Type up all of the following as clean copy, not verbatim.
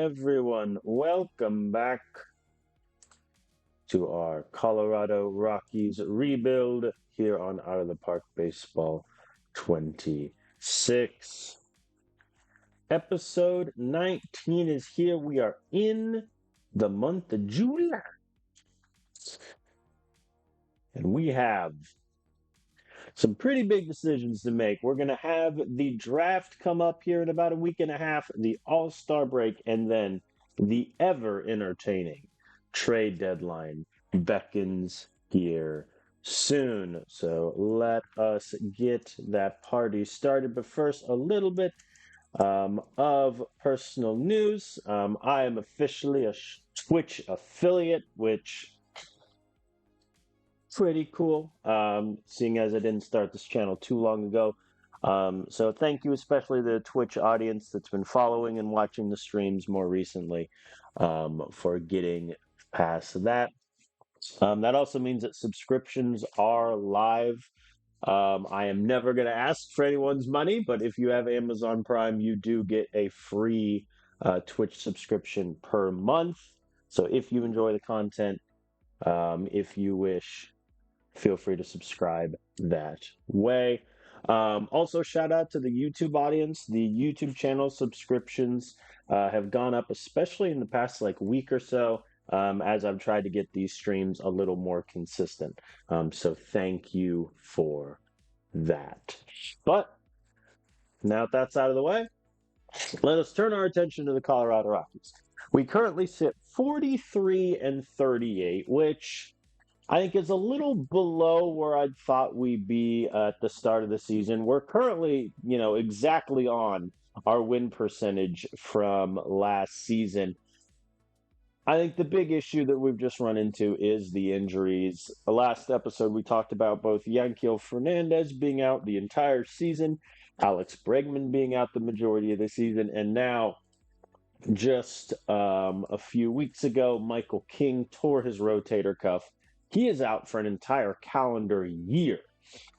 everyone. Welcome back to our Colorado Rockies rebuild here on Out of the Park Baseball 26. Episode 19 is here. We are in the month of July. And we have some pretty big decisions to make. We're going to have the draft come up here in about a week and a half, the All-Star break, and then the ever-entertaining trade deadline beckons here soon. So let us get that party started. But first, a little bit of personal news. I am officially a Twitch affiliate, which pretty cool, seeing as I didn't start this channel too long ago. So thank you, especially the Twitch audience that's been following and watching the streams more recently, for getting past that. That also means that subscriptions are live. I am never going to ask for anyone's money, but if you have Amazon Prime, you do get a free Twitch subscription per month. So if you enjoy the content, if you wish, feel free to subscribe that way. Also, shout out to the YouTube audience. The YouTube channel subscriptions have gone up, especially in the past week or so, as I've tried to get these streams a little more consistent. So thank you for that. But now that that's out of the way, let us turn our attention to the Colorado Rockies. We currently sit 43-38, which I think is a little below where I thought we'd be at the start of the season. We're currently, exactly on our win percentage from last season. I think the big issue that we've just run into is the injuries. The last episode, we talked about both Yanquiel Fernandez being out the entire season, Alex Bregman being out the majority of the season, and now just a few weeks ago, Michael King tore his rotator cuff. He is out for an entire calendar year,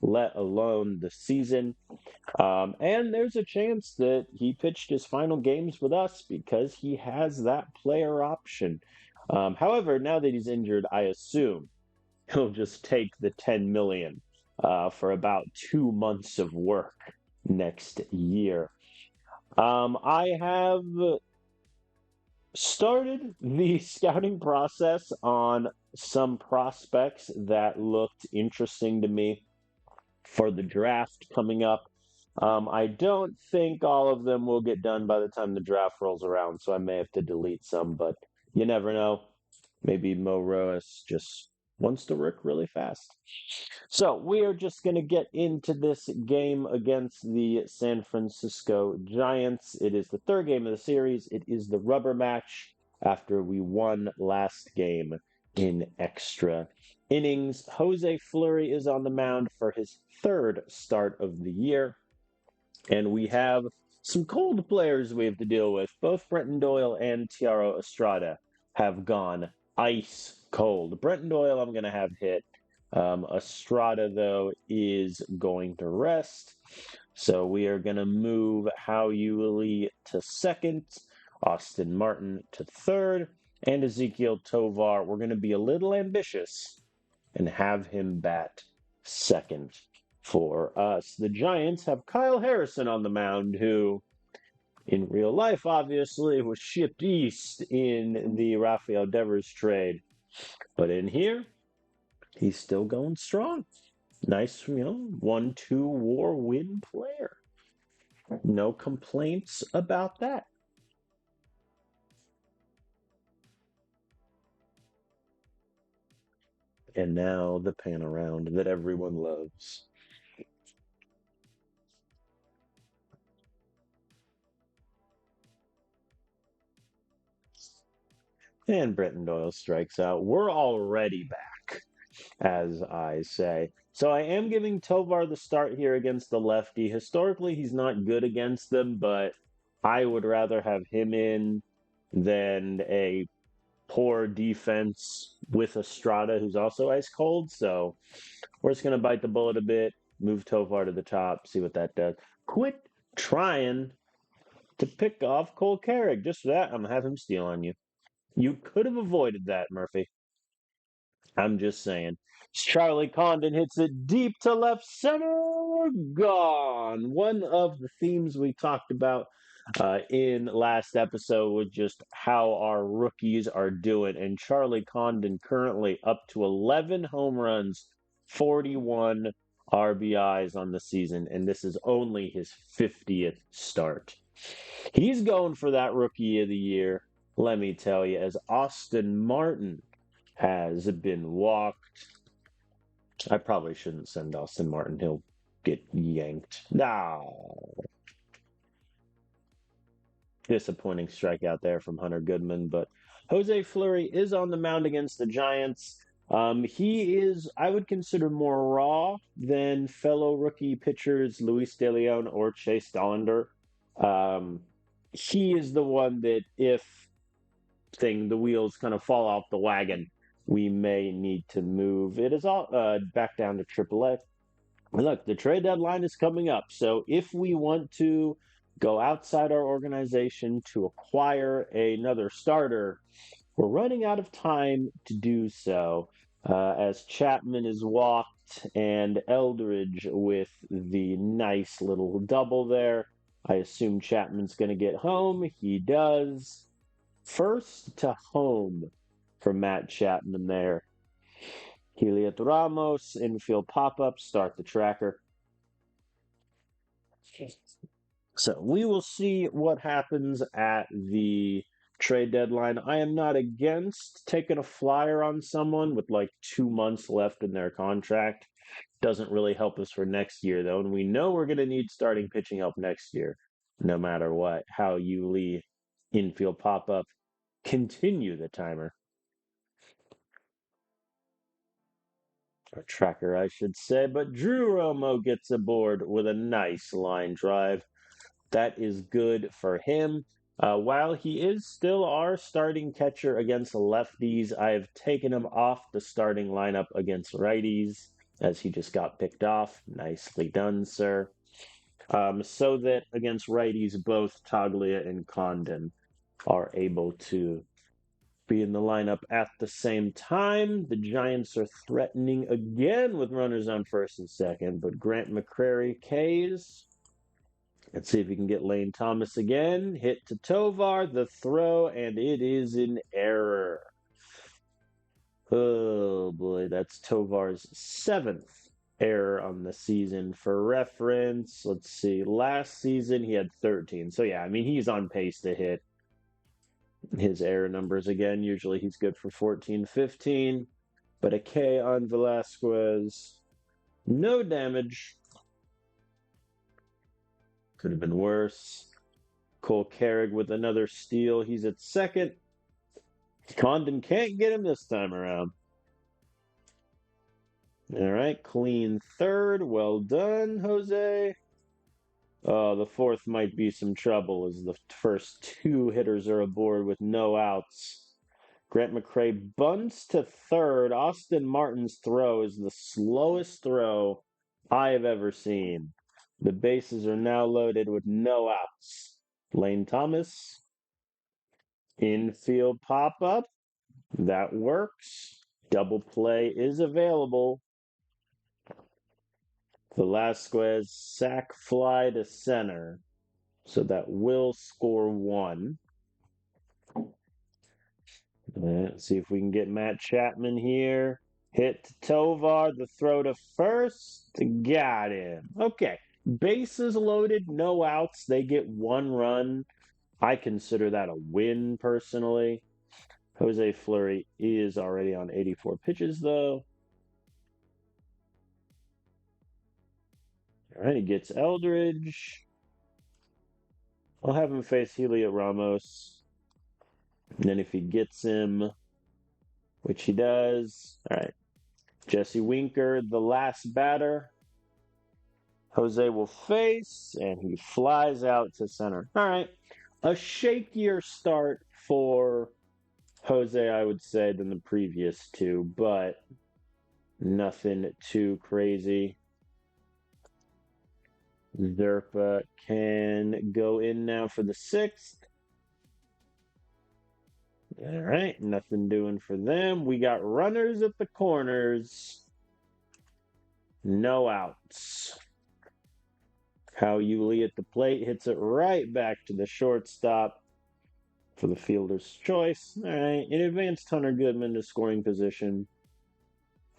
let alone the season. And there's a chance that he pitched his final games with us because he has that player option. However, now that he's injured, I assume he'll just take the $10 million for about 2 months of work next year. I have started the scouting process on some prospects that looked interesting to me for the draft coming up. I don't think all of them will get done by the time the draft rolls around, so I may have to delete some, but you never know. Maybe Mo Roas just wants to work really fast. So we are just going to get into this game against the San Francisco Giants. It is the third game of the series. It is the rubber match after we won last game in extra innings. Jose Fleury is on the mound for his third start of the year. And we have some cold players we have to deal with. Both Brenton Doyle and Tiaro Estrada have gone ice cold. Brenton Doyle I'm going to have hit. Estrada, though, is going to rest. So we are going to move Hao Yuli to second, Austin Martin to third, and Ezekiel Tovar. We're going to be a little ambitious and have him bat second for us. The Giants have Kyle Harrison on the mound, who in real life, obviously, was shipped east in the Rafael Devers trade. But in here, he's still going strong. Nice, 1-2 WAR win player. No complaints about that. And now the pan around that everyone loves. And Brenton Doyle strikes out. We're already back, as I say. So I am giving Tovar the start here against the lefty. Historically, he's not good against them, but I would rather have him in than a poor defense with Estrada, who's also ice cold. So we're just going to bite the bullet a bit, move Tovar to the top, see what that does. Quit trying to pick off Cole Carrick. Just for that, I'm going to have him steal on you. You could have avoided that, Murphy. I'm just saying. Charlie Condon hits it deep to left center. Gone. One of the themes we talked about in last episode was just how our rookies are doing. And Charlie Condon currently up to 11 home runs, 41 RBIs on the season. And this is only his 50th start. He's going for that rookie of the year, let me tell you, as Austin Martin has been walked. I probably shouldn't send Austin Martin. He'll get yanked. No. Disappointing strikeout there from Hunter Goodman. But Jose Fleury is on the mound against the Giants. He is, I would consider, more raw than fellow rookie pitchers Luis De Leon or Chase Dollander. He is the one that if the wheels kind of fall off the wagon, we may need to move. It is all back down to AAA. Look, the trade deadline is coming up. So if we want to go outside our organization to acquire another starter, we're running out of time to do so. As Chapman is walked and Eldridge with the nice little double there. I assume Chapman's going to get home. He does. First to home for Matt Chapman there. Heliot Ramos, infield pop-up, start the tracker. So we will see what happens at the trade deadline. I am not against taking a flyer on someone with like 2 months left in their contract. Doesn't really help us for next year, though. And we know we're going to need starting pitching help next year, no matter what. How you Lee, infield pop-up, continue the timer. Or tracker, I should say. But Drew Romo gets aboard with a nice line drive. That is good for him. While he is still our starting catcher against lefties, I have taken him off the starting lineup against righties as he just got picked off. Nicely done, sir. So that against righties, both Taglia and Condon are able to be in the lineup at the same time. The Giants are threatening again with runners on first and second, but Grant McCrary K's. Let's see if we can get Lane Thomas again. Hit to Tovar, the throw, and it is an error. Oh boy, that's Tovar's 7th error on the season. For reference, let's see, last season he had 13. So yeah, I mean, he's on pace to hit his error numbers again. Usually he's good for 14, 15. But a K on Velasquez. No damage. Could have been worse. Cole Carrick with another steal. He's at second. Condon can't get him this time around. All right, clean third. Well done, Jose. Oh, the fourth might be some trouble as the first 2 hitters are aboard with no outs. Grant McCray bunts to third. Austin Martin's throw is the slowest throw I have ever seen. The bases are now loaded with no outs. Lane Thomas, infield pop-up. That works. Double play is available. Velasquez sac fly to center. So that will score 1. Let's see if we can get Matt Chapman here. Hit to Tovar, the throw to first. Got him. Okay. Bases loaded, no outs. They get 1 run. I consider that a win, personally. Jose Fleury is already on 84 pitches, though. All right, he gets Eldridge. I'll have him face Heliot Ramos. And then if he gets him, which he does, all right. Jesse Winker, the last batter. Jose will face, and he flies out to center. All right. A shakier start for Jose, I would say, than the previous 2, but nothing too crazy. Zerpa can go in now for the sixth. All right, nothing doing for them. We got runners at the corners. No outs. How Yuli at the plate hits it right back to the shortstop for the fielder's choice. All right, in advanced Hunter Goodman to scoring position.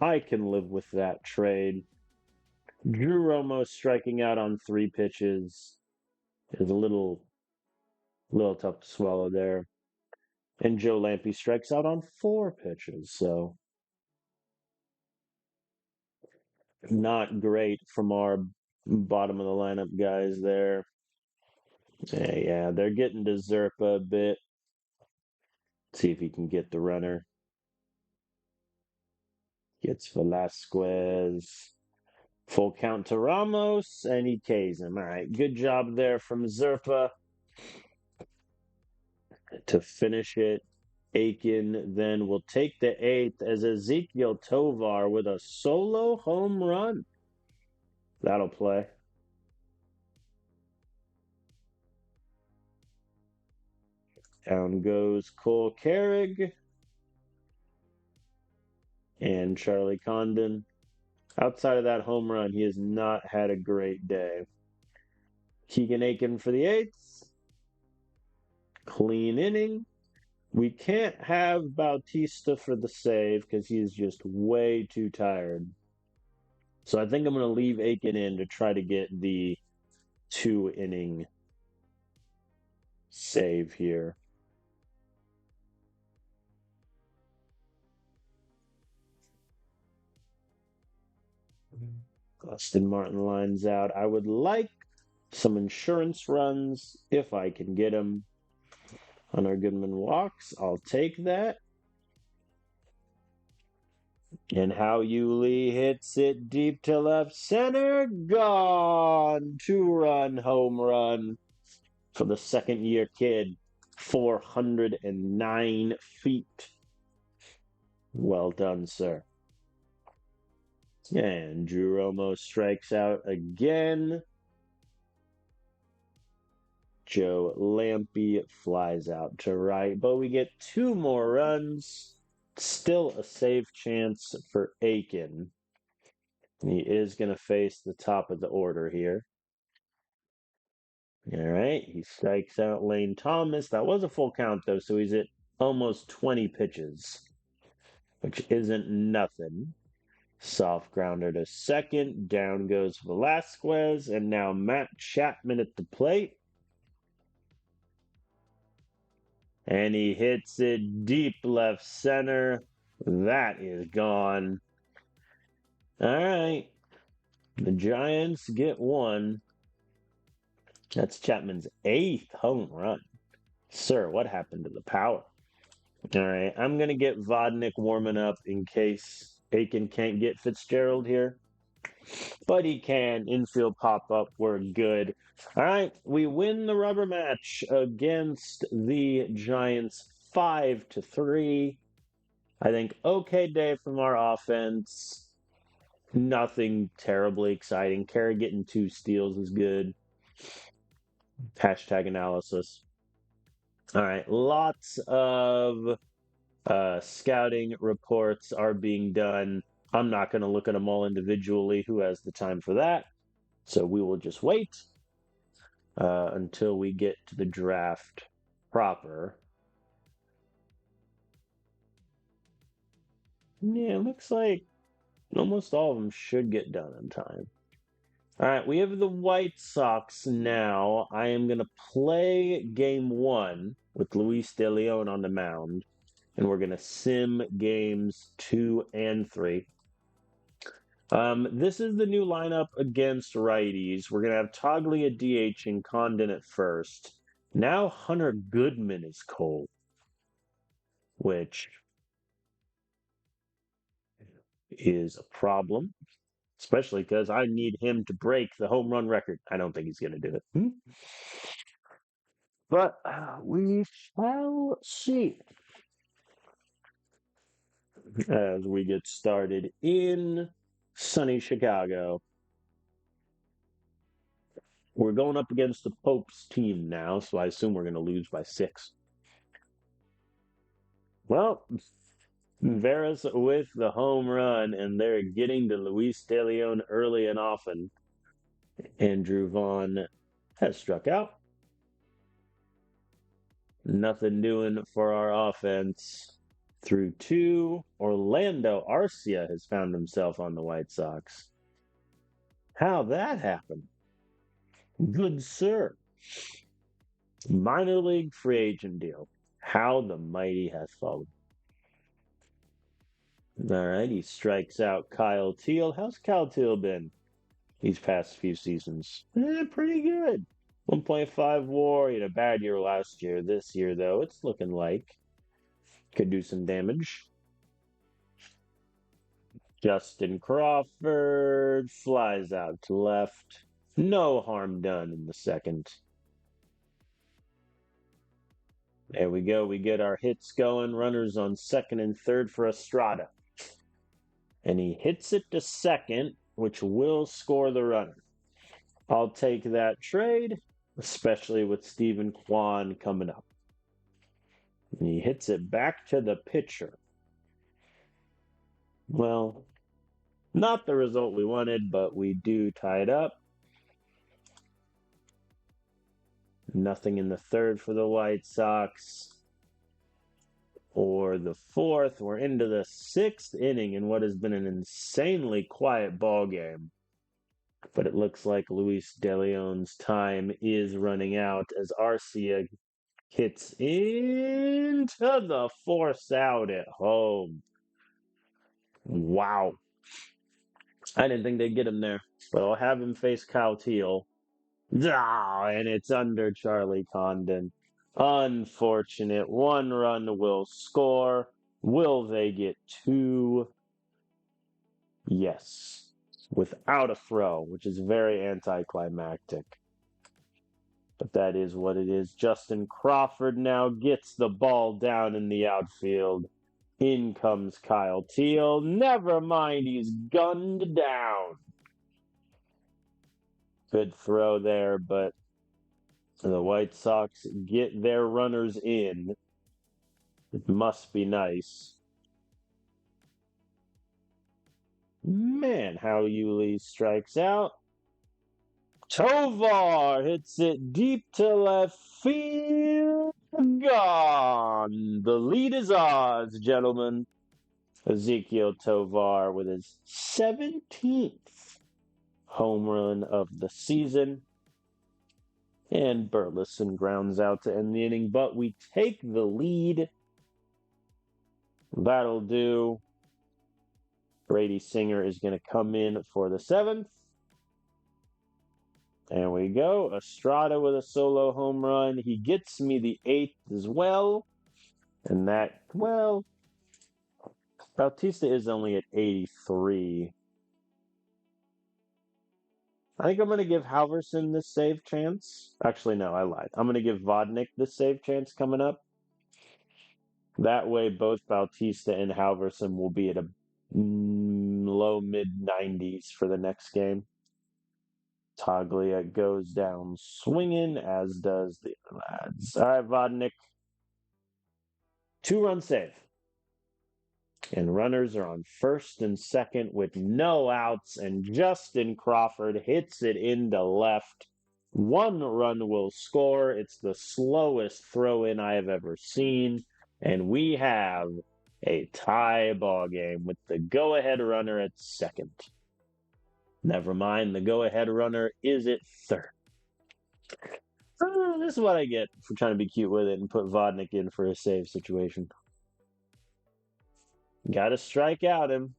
I can live with that trade. Drew Romo striking out on 3 pitches is a little tough to swallow there. And Joe Lampe strikes out on 4 pitches, so not great from our bottom of the lineup guys there. Yeah, they're getting to Zerpa a bit. See if he can get the runner. Gets Velasquez. Full count to Ramos, and he Ks him. All right, good job there from Zerpa to finish it. Aiken then will take the eighth as Ezekiel Tovar with a solo home run. That'll play. Down goes Cole Carrig and Charlie Condon. Outside of that home run, he has not had a great day. Keegan Aiken for the eighth. Clean inning. We can't have Bautista for the save because he's just way too tired. So I think I'm going to leave Aiken in to try to get the 2 inning save here. Austin Martin lines out. I would like some insurance runs if I can get them. Hunter Goodman walks. I'll take that. And How Yuli hits it deep to left center. Gone. 2-run home run for the second-year kid. 409 feet. Well done, sir. And Drew Romo strikes out again. Joe Lampe flies out to right, but we get 2 more runs. Still a save chance for Aiken. He is going to face the top of the order here. All right, he strikes out Lane Thomas. That was a full count, though, so he's at almost 20 pitches, which isn't nothing. Soft grounder to second. Down goes Velasquez, and now Matt Chapman at the plate. And he hits it deep left center. That is gone. All right. The Giants get 1. That's Chapman's 8th home run. Sir, what happened to the power? All right. I'm going to get Vodnik warming up in case Aiken can't get Fitzgerald here. But he can. Infield pop up. We're good. All right. We win the rubber match against the Giants 5-3. I think okay day from our offense. Nothing terribly exciting. Carey getting 2 steals is good. Hashtag analysis. All right. Lots of scouting reports are being done. I'm not going to look at them all individually. Who has the time for that? So we will just wait until we get to the draft proper. Yeah, it looks like almost all of them should get done in time. All right, we have the White Sox now. I am going to play game 1 with Luis De Leon on the mound, and we're going to sim games 2 and 3. This is the new lineup against righties. We're going to have Toglia DH and Condon at first. Now Hunter Goodman is cold, which is a problem, especially because I need him to break the home run record. I don't think he's going to do it. But we shall see as we get started in sunny Chicago. We're going up against the Pope's team now, so I assume we're going to lose by 6. Well, Veras with the home run, and they're getting to Luis De Leon early and often. Andrew Vaughn has struck out. Nothing doing for our offense. Through 2, Orlando Arcia has found himself on the White Sox. How that happened? Good sir. Minor league free agent deal. How the mighty has fallen. All right, he strikes out Kyle Teal. How's Kyle Teal been these past few seasons? Pretty good. 1.5 WAR. He had a bad year last year. This year, though, it's looking like could do some damage. Justin Crawford flies out to left. No harm done in the second. There we go. We get our hits going. Runners on second and third for Estrada. And he hits it to second, which will score the runner. I'll take that trade, especially with Stephen Kwan coming up. And he hits it back to the pitcher. Well, not the result we wanted, but we do tie it up. Nothing in the third for the White Sox. Or the fourth. We're into the 6th inning in what has been an insanely quiet ball game. But it looks like Luis De Leon's time is running out as Arcia hits into the 4th out at home. Wow. I didn't think they'd get him there, but I'll have him face Kyle Teal. And it's under Charlie Condon. Unfortunate. 1 run will score. Will they get 2? Yes. Without a throw, which is very anticlimactic. But that is what it is. Justin Crawford now gets the ball down in the outfield. In comes Kyle Teal. Never mind, he's gunned down. Good throw there, but the White Sox get their runners in. It must be nice. Man, how Yuli strikes out. Tovar hits it deep to left field. Gone. The lead is ours, gentlemen. Ezekiel Tovar with his 17th home run of the season. And Burleson grounds out to end the inning, but we take the lead. That'll do. Brady Singer is going to come in for the 7th. There we go. Estrada with a solo home run. He gets me the 8th as well. And that, well, Bautista is only at 83. I think I'm going to give Halverson the save chance. Actually, no, I lied. I'm going to give Vodnik the save chance coming up. That way, both Bautista and Halverson will be at a low mid-90s for the next game. Taglia goes down swinging, as does the other lads. All right, Vodnik. 2-run save. And runners are on first and second with no outs, and Justin Crawford hits it into left. 1 run will score. It's the slowest throw-in I have ever seen. And we have a tie ball game with the go-ahead runner at second. Never mind, the go-ahead runner is at third. This is what I get for trying to be cute with it and put Vodnik in for a save situation. Got to strike out him.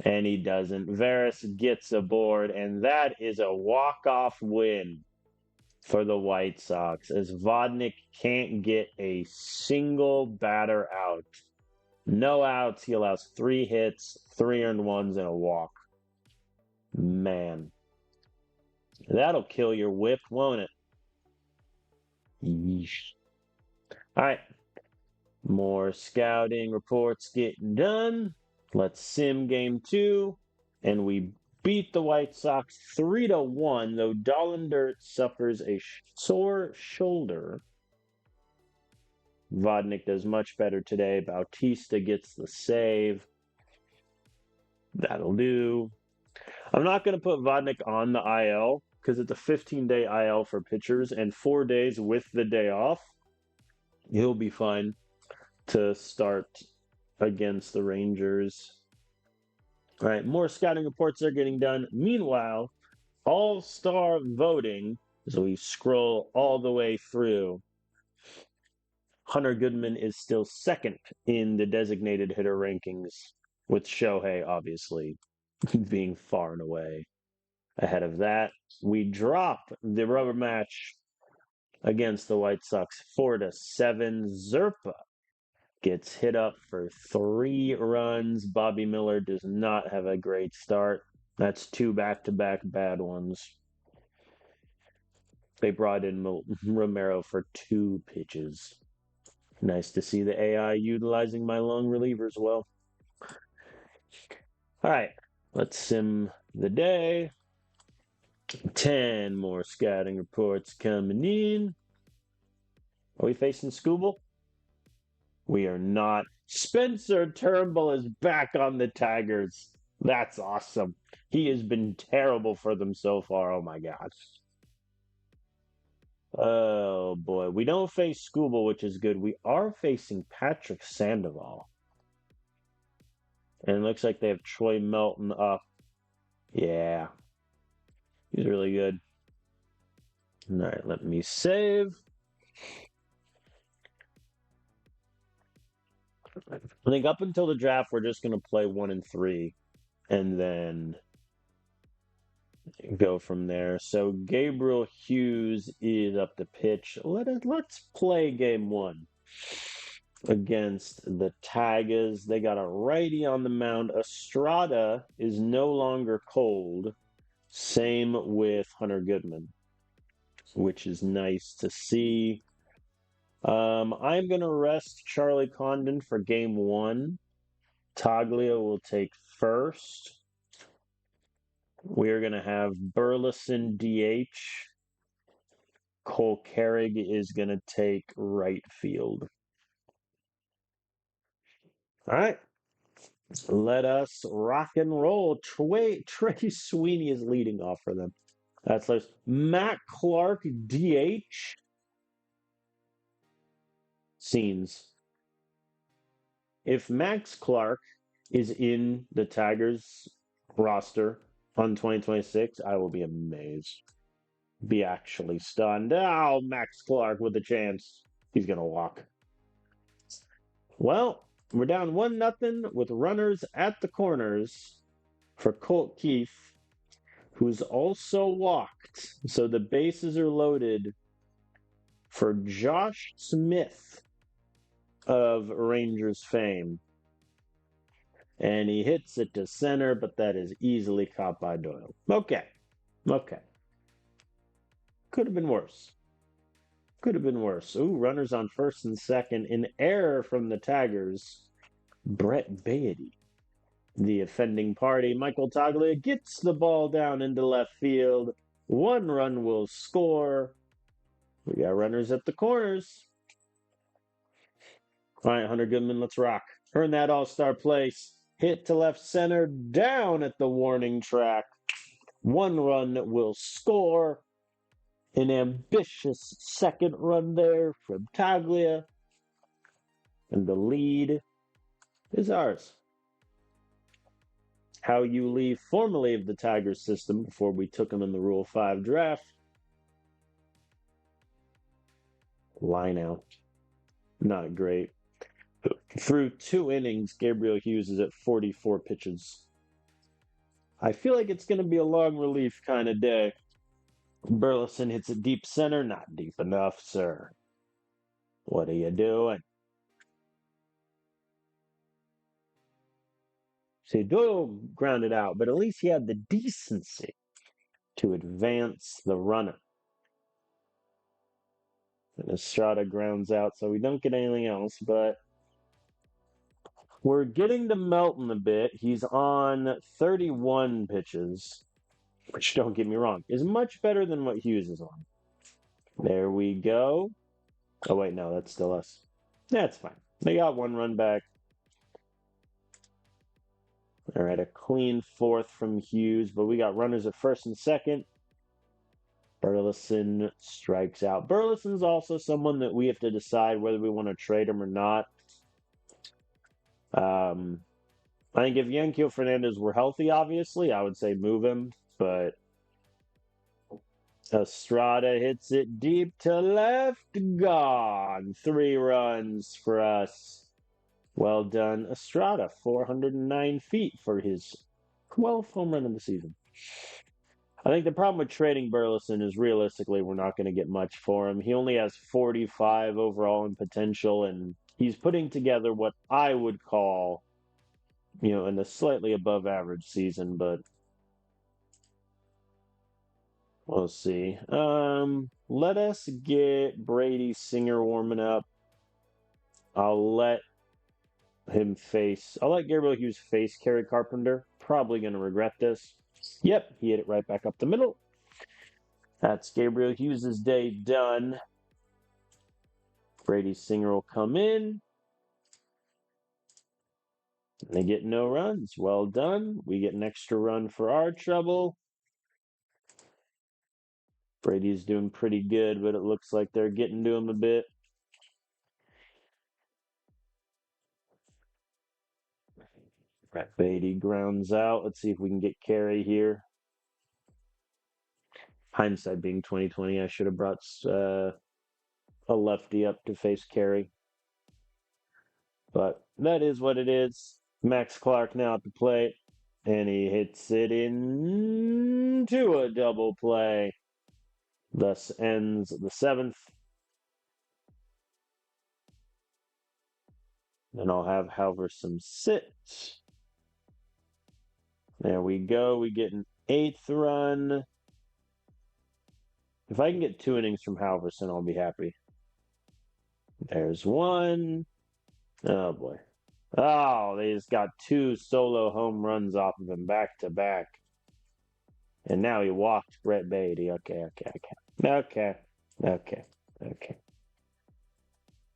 And he doesn't. Veras gets aboard, and that is a walk-off win for the White Sox, as Vodnik can't get a single batter out. No outs. He allows 3 hits, 3 earned ones, and a walk. Man. That'll kill your whip, won't it? Yeesh. All right. More scouting reports getting done. Let's sim game 2. And we beat the White Sox 3-1, though Dollander suffers a sore shoulder. Vodnik does much better today. Bautista gets the save. That'll do. I'm not going to put Vodnik on the IL because it's a 15-day IL for pitchers and 4 days with the day off. He'll be fine to start against the Rangers. All right, more scouting reports are getting done. Meanwhile, all-star voting, so we scroll all the way through. Hunter Goodman is still second in the designated hitter rankings, with Shohei obviously being far and away ahead of that. We drop the rubber match against the White Sox 4-7. Zerpa gets hit up for 3 runs. Bobby Miller does not have a great start. That's 2 back-to-back bad ones. They brought in Romero for 2 pitches. Nice to see the AI utilizing my long relievers well. All right, let's sim the day. 10 more scouting reports coming in. Are we facing Scooble? We are not. Spencer Turnbull is back on the Tigers. That's awesome. He has been terrible for them so far. Oh my God. Oh boy. We don't face Scooble, which is good. We are facing Patrick Sandoval. And it looks like they have Troy Melton up. Yeah. He's really good. All right, let me save. I think up until the draft, we're just going to play 1 and 3 and then go from there. So Gabriel Hughes is up to pitch. Let's play game 1 against the Tigers. They got a righty on the mound. Estrada is no longer cold. Same with Hunter Goodman, which is nice to see. I'm going to rest Charlie Condon for game 1. Taglia will take first. We're going to have Burleson DH. Cole Carrig is going to take right field. All right. Let us rock and roll. Trey Sweeney is leading off for them. That's nice. Matt Clark DH. Scenes. If Max Clark is in the Tigers roster on 2026, I will be amazed. Be actually stunned. Oh, Max Clark with a chance. He's going to walk. Well, we're down 1-0 with runners at the corners for Colt Keith, who's also walked. So the bases are loaded for Josh Smith of Rangers fame. And he hits it to center, but that is easily caught by Doyle. Okay. Could have been worse. Ooh, runners on first and second. An error from the Tigers. Brett Beatty, the offending party. Michael Taglia gets the ball down into left field. 1 run will score. We got runners at the corners. All right, Hunter Goodman, let's rock. Earn that all-star place. Hit to left center, down at the warning track. 1 run will score. An ambitious second run there from Taglia. And the lead is ours. How you leave formerly of the Tigers system before we took them in the Rule 5 draft. Line out. Not great. Through 2 innings, Gabriel Hughes is at 44 pitches. I feel like it's going to be a long relief kind of day. Burleson hits it deep center. Not deep enough, sir. What are you doing? See, Doyle grounded out, but at least he had the decency to advance the runner. And Estrada grounds out, so we don't get anything else, but We're getting to Melton a bit. He's on 31 pitches, which, don't get me wrong, is much better than what Hughes is on. There we go. Oh, wait, no, that's still us. That's fine. They got one run back. All right, a clean fourth from Hughes, but we got runners at first and second. Burleson strikes out. Burleson's also someone that we have to decide whether we want to trade him or not. I think if Yanquiel Fernandez were healthy, obviously, I would say move him, but Estrada hits it deep to left. Gone. 3 runs for us. Well done, Estrada. 409 feet for his 12th home run of the season. I think the problem with trading Burleson is realistically we're not going to get much for him. He only has 45 overall in potential, and he's putting together what I would call, in a slightly above average season, but we'll see. Let us get Brady Singer warming up. I'll let Gabriel Hughes face Kerry Carpenter. Probably going to regret this. Yep, he hit it right back up the middle. That's Gabriel Hughes' day done. Brady Singer will come in. They get no runs. Well done. We get an extra run for our trouble. Brady's doing pretty good, but it looks like they're getting to him a bit. Brett Beatty grounds out. Let's see if we can get Carey here. Hindsight being 2020, I should have brought a lefty up to face Carey. But that is what it is. Max Clark now at the plate, and he hits it into a double play. Thus ends the 7th. Then I'll have Halverson sit. There we go. We get an 8th run. If I can get 2 innings from Halverson, I'll be happy. There's one. Oh, boy. Oh, they just got 2 solo home runs off of him back to back. And now he walked Brett Beatty. Okay.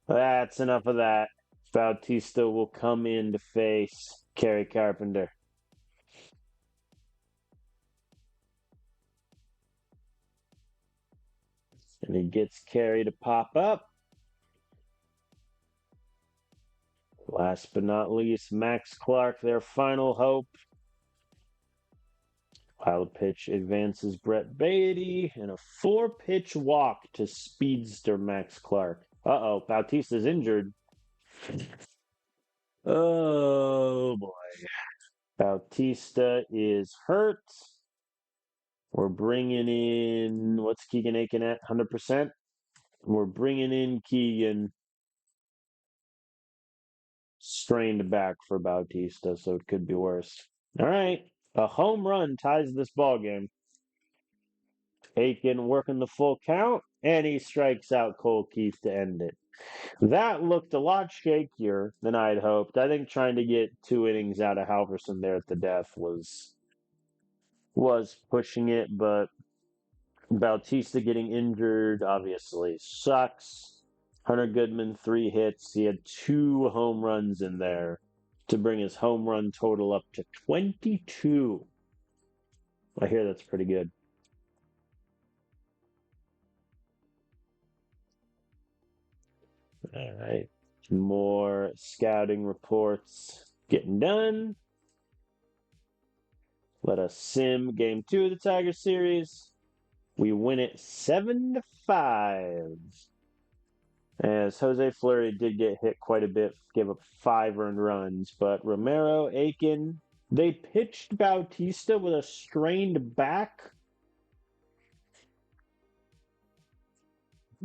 That's enough of that. Bautista will come in to face Kerry Carpenter. And he gets Kerry to pop up. Last but not least, Max Clark, their final hope. Wild pitch advances Brett Beatty, and a 4-pitch walk to speedster Max Clark. Uh-oh, Bautista's injured. Oh, boy. Bautista is hurt. We're bringing in, what's Keegan Aiken at? 100%? We're bringing in Keegan. Strained back for Bautista, so it could be worse. All right. A home run ties this ball game. Aiken working the full count, and he strikes out Cole Keith to end it. That looked a lot shakier than I had hoped. I think trying to get 2 innings out of Halverson there at the death was pushing it, but Bautista getting injured obviously sucks. Hunter Goodman, 3 hits. He had 2 home runs in there to bring his home run total up to 22. I hear that's pretty good. All right. More scouting reports getting done. Let us sim game 2 of the Tiger series. We win it 7-5. As Jose Fleury did get hit quite a bit, gave up 5 earned runs, but Romero, Aiken, they pitched Bautista with a strained back.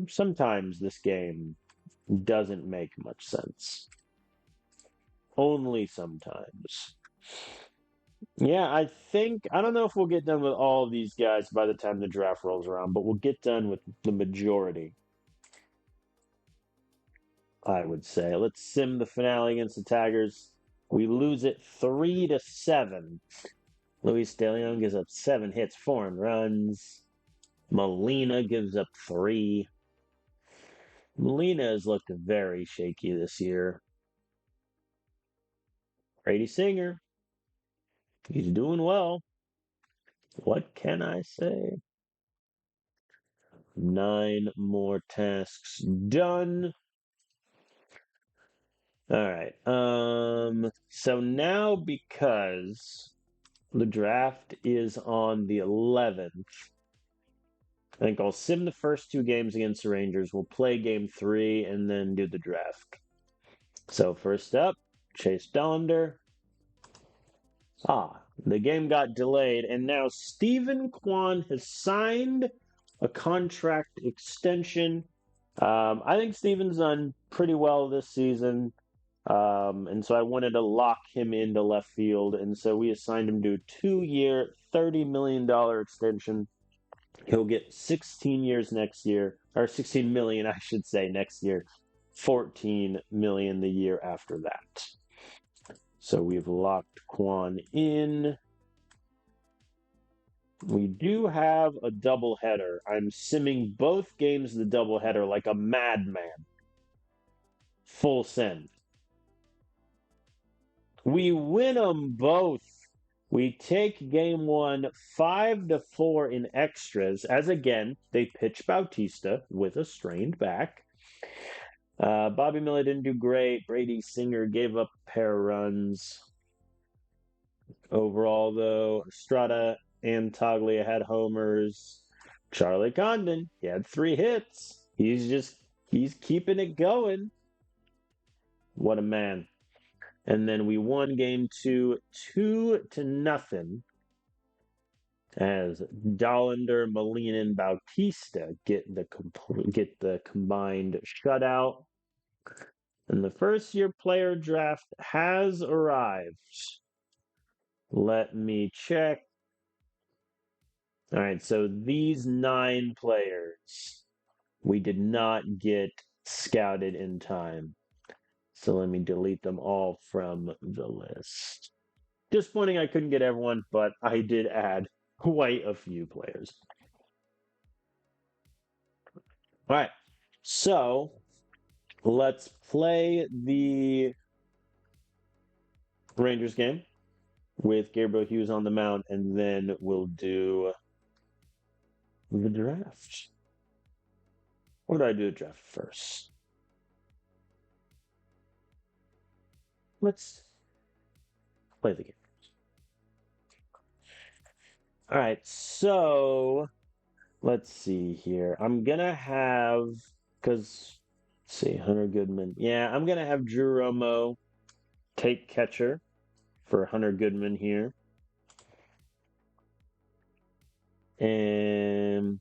Sometimes this game doesn't make much sense. Only sometimes. Yeah, I don't know if we'll get done with all of these guys by the time the draft rolls around, but we'll get done with the majority, I would say. Let's sim the finale against the Tigers. We lose it 3-7. Luis De Leon gives up 7 hits, 4 runs. Molina gives up 3. Molina has looked very shaky this year. Brady Singer, he's doing well. What can I say? 9 more tasks done. All right. So now because the draft is on the 11th, I think I'll sim the first 2 games against the Rangers. We'll play game 3 and then do the draft. So first up, Chase Dollander. The game got delayed, and now Stephen Kwan has signed a contract extension. I think Steven's done pretty well this season. And so I wanted to lock him into left field. And so we assigned him to a 2-year, $30 million extension. He'll get 16 years next year, or 16 million, I should say, next year. 14 million the year after that. So we've locked Quan in. We do have a doubleheader. I'm simming both games of the doubleheader like a madman. Full send. We win them both. We take game 1 5-4 in extras, as again, they pitch Bautista with a strained back. Bobby Miller didn't do great. Brady Singer gave up a pair of runs. Overall, though, Estrada and Toglia had homers. Charlie Condon, he had 3 hits. He's keeping it going. What a man. And then we won game 2, 2-0, as Dollander, Molina, and Bautista get the combined shutout. And the first-year player draft has arrived. Let me check. All right, so these 9 players, we did not get scouted in time. So let me delete them all from the list. Disappointing I couldn't get everyone, but I did add quite a few players. All right, so let's play the Rangers game with Gabriel Hughes on the mound, and then we'll do the draft. Or do I do the draft first? Let's play the game. All right, so let's see here. I'm gonna have, because let's see, Hunter Goodman. Yeah, I'm gonna have Drew Romo take catcher for Hunter Goodman here. And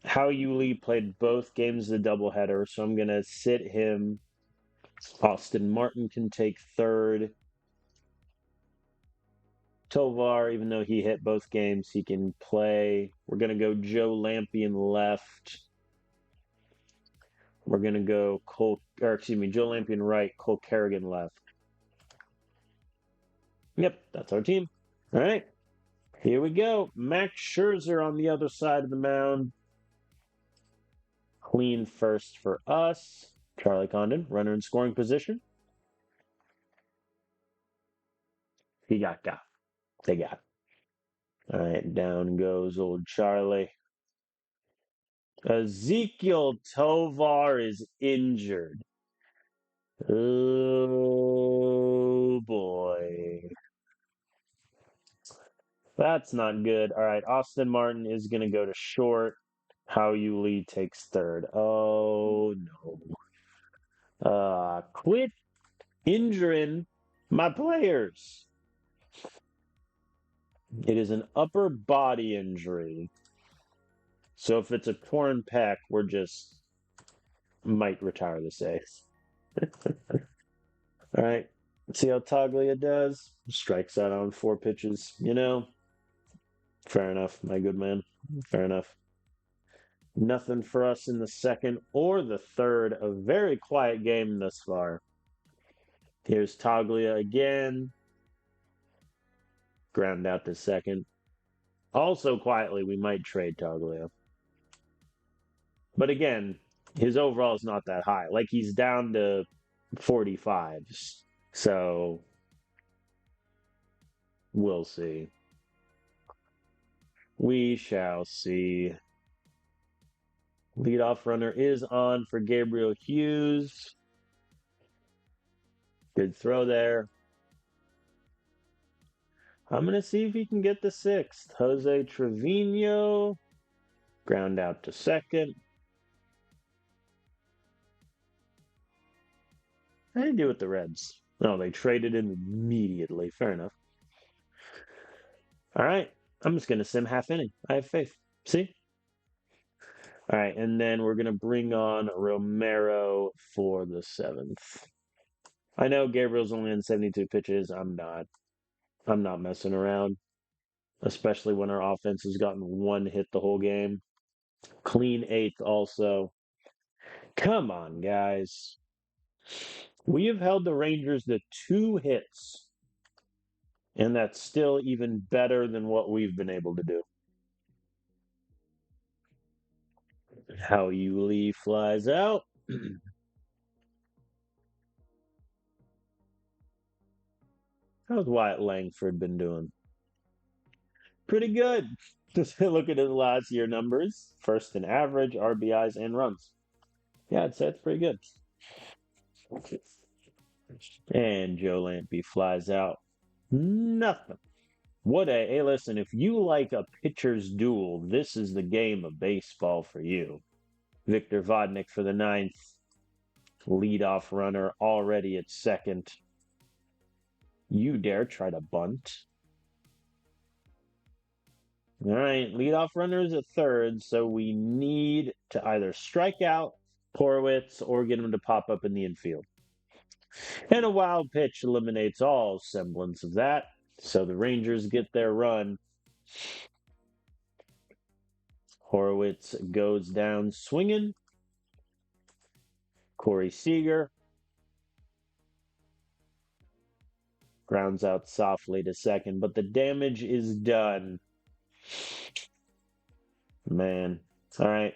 How Lee played both games of the doubleheader, so I'm gonna sit him. Austin Martin can take third. Tovar, even though he hit both games, he can play. We're going to go Joe Lampion left. We're going to go Joe Lampion right, Cole Kerrigan left. Yep, that's our team. All right, here we go. Max Scherzer on the other side of the mound. Clean first for us. Charlie Condon, runner in scoring position. He got. They got. All right, down goes old Charlie. Ezekiel Tovar is injured. Oh boy. That's not good. All right, Austin Martin is going to go to short. How Lee takes third. Oh no. Quit injuring my players. It is an upper body injury. So if it's a torn pec, we're just might retire this ace. All right. See how Toglia does? Strikes out on 4 pitches. Fair enough, my good man. Fair enough. Nothing for us in the second or the third. A very quiet game thus far. Here's Toglia again. Ground out to second. Also, quietly, we might trade Toglia. But again, his overall is not that high. Like, he's down to 45s. So, we'll see. We shall see. Leadoff runner is on for Gabriel Hughes. Good throw there. I'm going to see if he can get the sixth. Jose Trevino. Ground out to second. How do you do with the Reds? No, they traded him immediately. Fair enough. All right. I'm just going to sim half inning. I have faith. See? All right. And then we're going to bring on Romero for the seventh. I know Gabriel's only in 72 pitches. I'm not messing around, especially when our offense has gotten one hit the whole game. Clean eighth also. Come on, guys. We have held the Rangers to 2 hits, and that's still even better than what we've been able to do. How you Lee flies out. How's Wyatt Langford been doing? Pretty good. Just look at his last year numbers. First in average, RBIs, and runs. Yeah, I'd say it's pretty good. And Joe Lampy flies out. Nothing. Hey, listen, if you like a pitcher's duel, this is the game of baseball for you. Victor Vodnik for the ninth. Leadoff runner already at second. You dare try to bunt? All right, leadoff runner is at third, so we need to either strike out Horowitz or get him to pop up in the infield. And a wild pitch eliminates all semblance of that, so the Rangers get their run. Horowitz goes down swinging. Corey Seager grounds out softly to second, but the damage is done. Man. All right.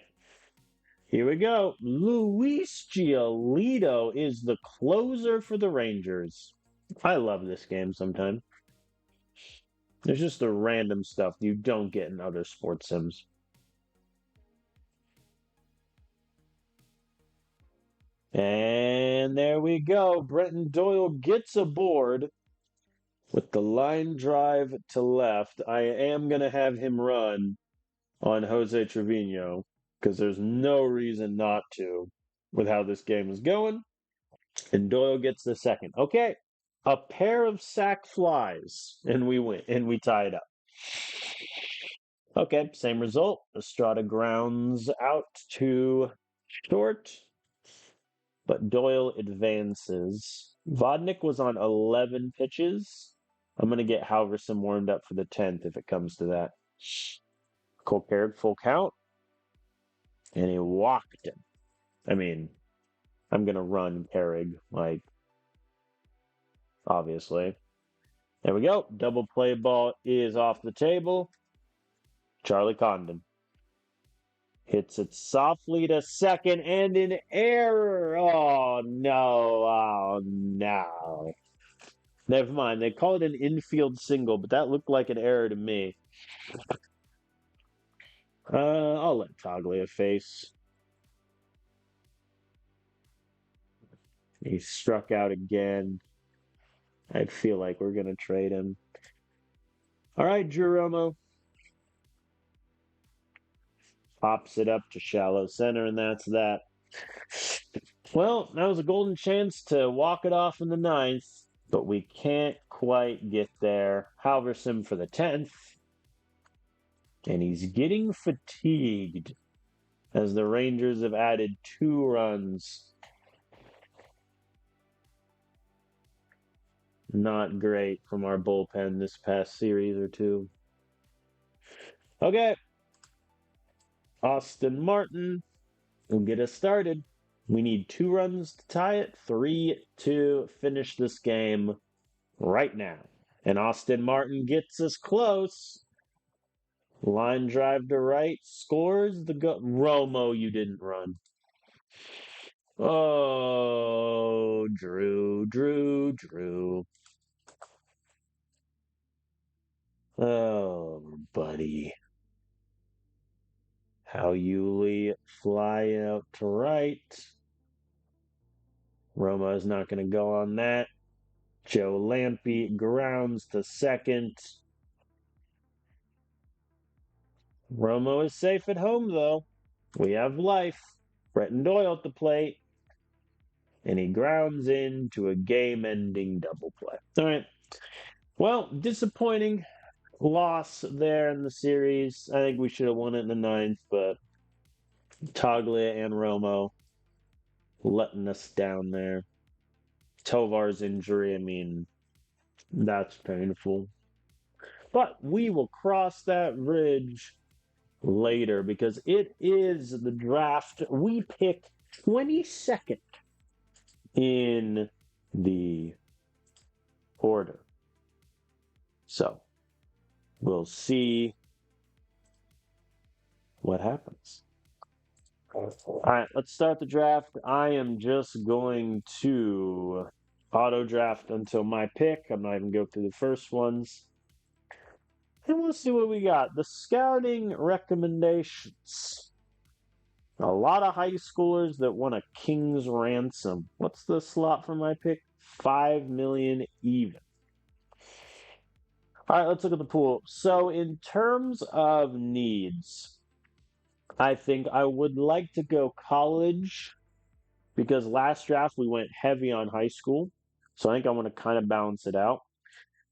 Here we go. Luis Giolito is the closer for the Rangers. I love this game sometimes. There's just the random stuff you don't get in other sports sims. And there we go. Brenton Doyle gets aboard with the line drive to left. I am going to have him run on Jose Trevino because there's no reason not to with how this game is going. And Doyle gets the second. Okay, a pair of sac flies, and we win, and we tie it up. Okay, same result. Estrada grounds out to short, but Doyle advances. Vodnik was on 11 pitches. I'm going to get Halverson warmed up for the 10th if it comes to that. Cole Carrick, full count. And he walked him. I mean, I'm going to run Carrick, like, obviously. There we go. Double play ball is off the table. Charlie Condon hits it softly to second and an error. Oh, no. Oh, no. Never mind. They call it an infield single, but that looked like an error to me. I'll let Toglia face. He struck out again. I feel like we're going to trade him. All right, Drew Romo. Pops it up to shallow center, and that's that. Well, that was a golden chance to walk it off in the ninth, but we can't quite get there. Halverson for the 10th. And he's getting fatigued as the Rangers have added 2 runs. Not great from our bullpen this past series or two. Okay. Austin Martin will get us started. We need 2 runs to tie it, 3 to finish this game right now. And Austin Martin gets us close. Line drive to right, scores the go. Romo, you didn't run. Oh, Drew. Oh, buddy. How Yuli fly out to right. Romo's not going to go on that. Joe Lampe grounds to second. Romo is safe at home, though. We have life. Bretton Doyle at the plate. And he grounds into a game-ending double play. All right. Well, disappointing loss there in the series. I think we should have won it in the ninth, but Toglia and Romo letting us down there. Tovar's injury, I mean, that's painful. But we will cross that bridge later because it is the draft. We pick 22nd in the order. So we'll see what happens. All right, let's start the draft. I am just going to auto draft until my pick. I'm not even going through the first ones. And we'll see what we got. The scouting recommendations. A lot of high schoolers that want a king's ransom. What's the slot for my pick? 5 million even. All right, let's look at the pool. So in terms of needs, I think I would like to go college because last draft we went heavy on high school. So I think I want to kind of balance it out.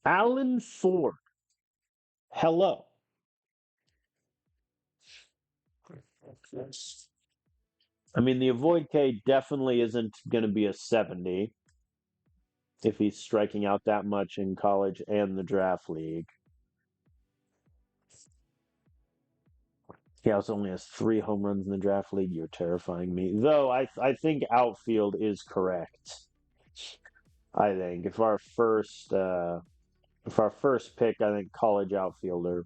Alan Ford. Hello. I mean, the avoid K definitely isn't going to be a 70 if he's striking out that much in college and the draft league. He also only has 3 home runs in the draft league. You're terrifying me. Though I think outfield is correct. I think if our first pick, I think college outfielder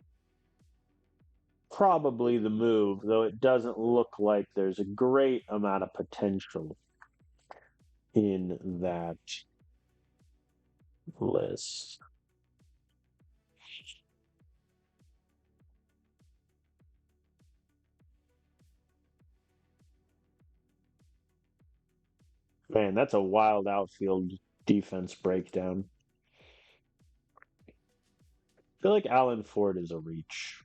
probably the move. Though it doesn't look like there's a great amount of potential in that list. Man, that's a wild outfield defense breakdown. I feel like Alan Ford is a reach.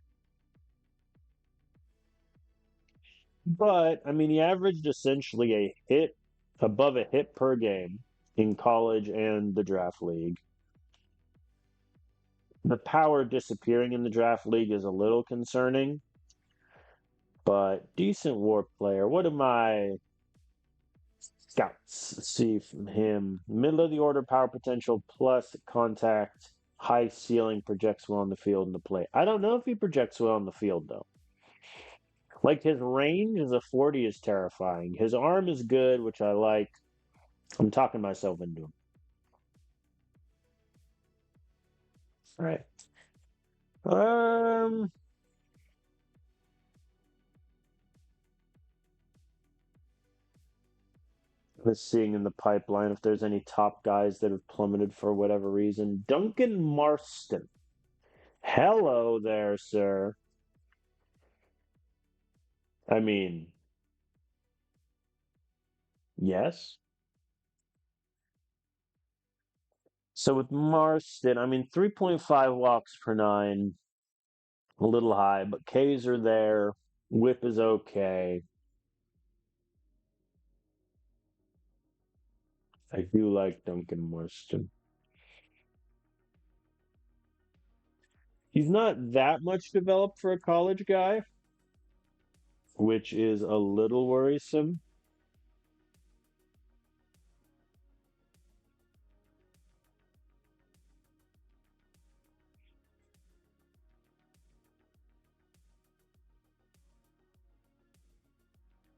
But, I mean, he averaged essentially a hit, above a hit per game in college and the draft league. The power disappearing in the draft league is a little concerning, but decent WAR player. What do my scouts see from him? Middle of the order power potential plus contact, high ceiling, projects well on the field and the plate. I don't know if he projects well on the field, though. Like his range as a 40 is terrifying. His arm is good, which I like. I'm talking myself into him. All right. Let's seeing in the pipeline if there's any top guys that have plummeted for whatever reason. Duncan Marston. Hello there, sir. I mean, yes. So with Marston, I mean, 3.5 walks per nine, a little high, but Ks are there. Whip is okay. I do like Duncan Marston. He's not that much developed for a college guy, which is a little worrisome.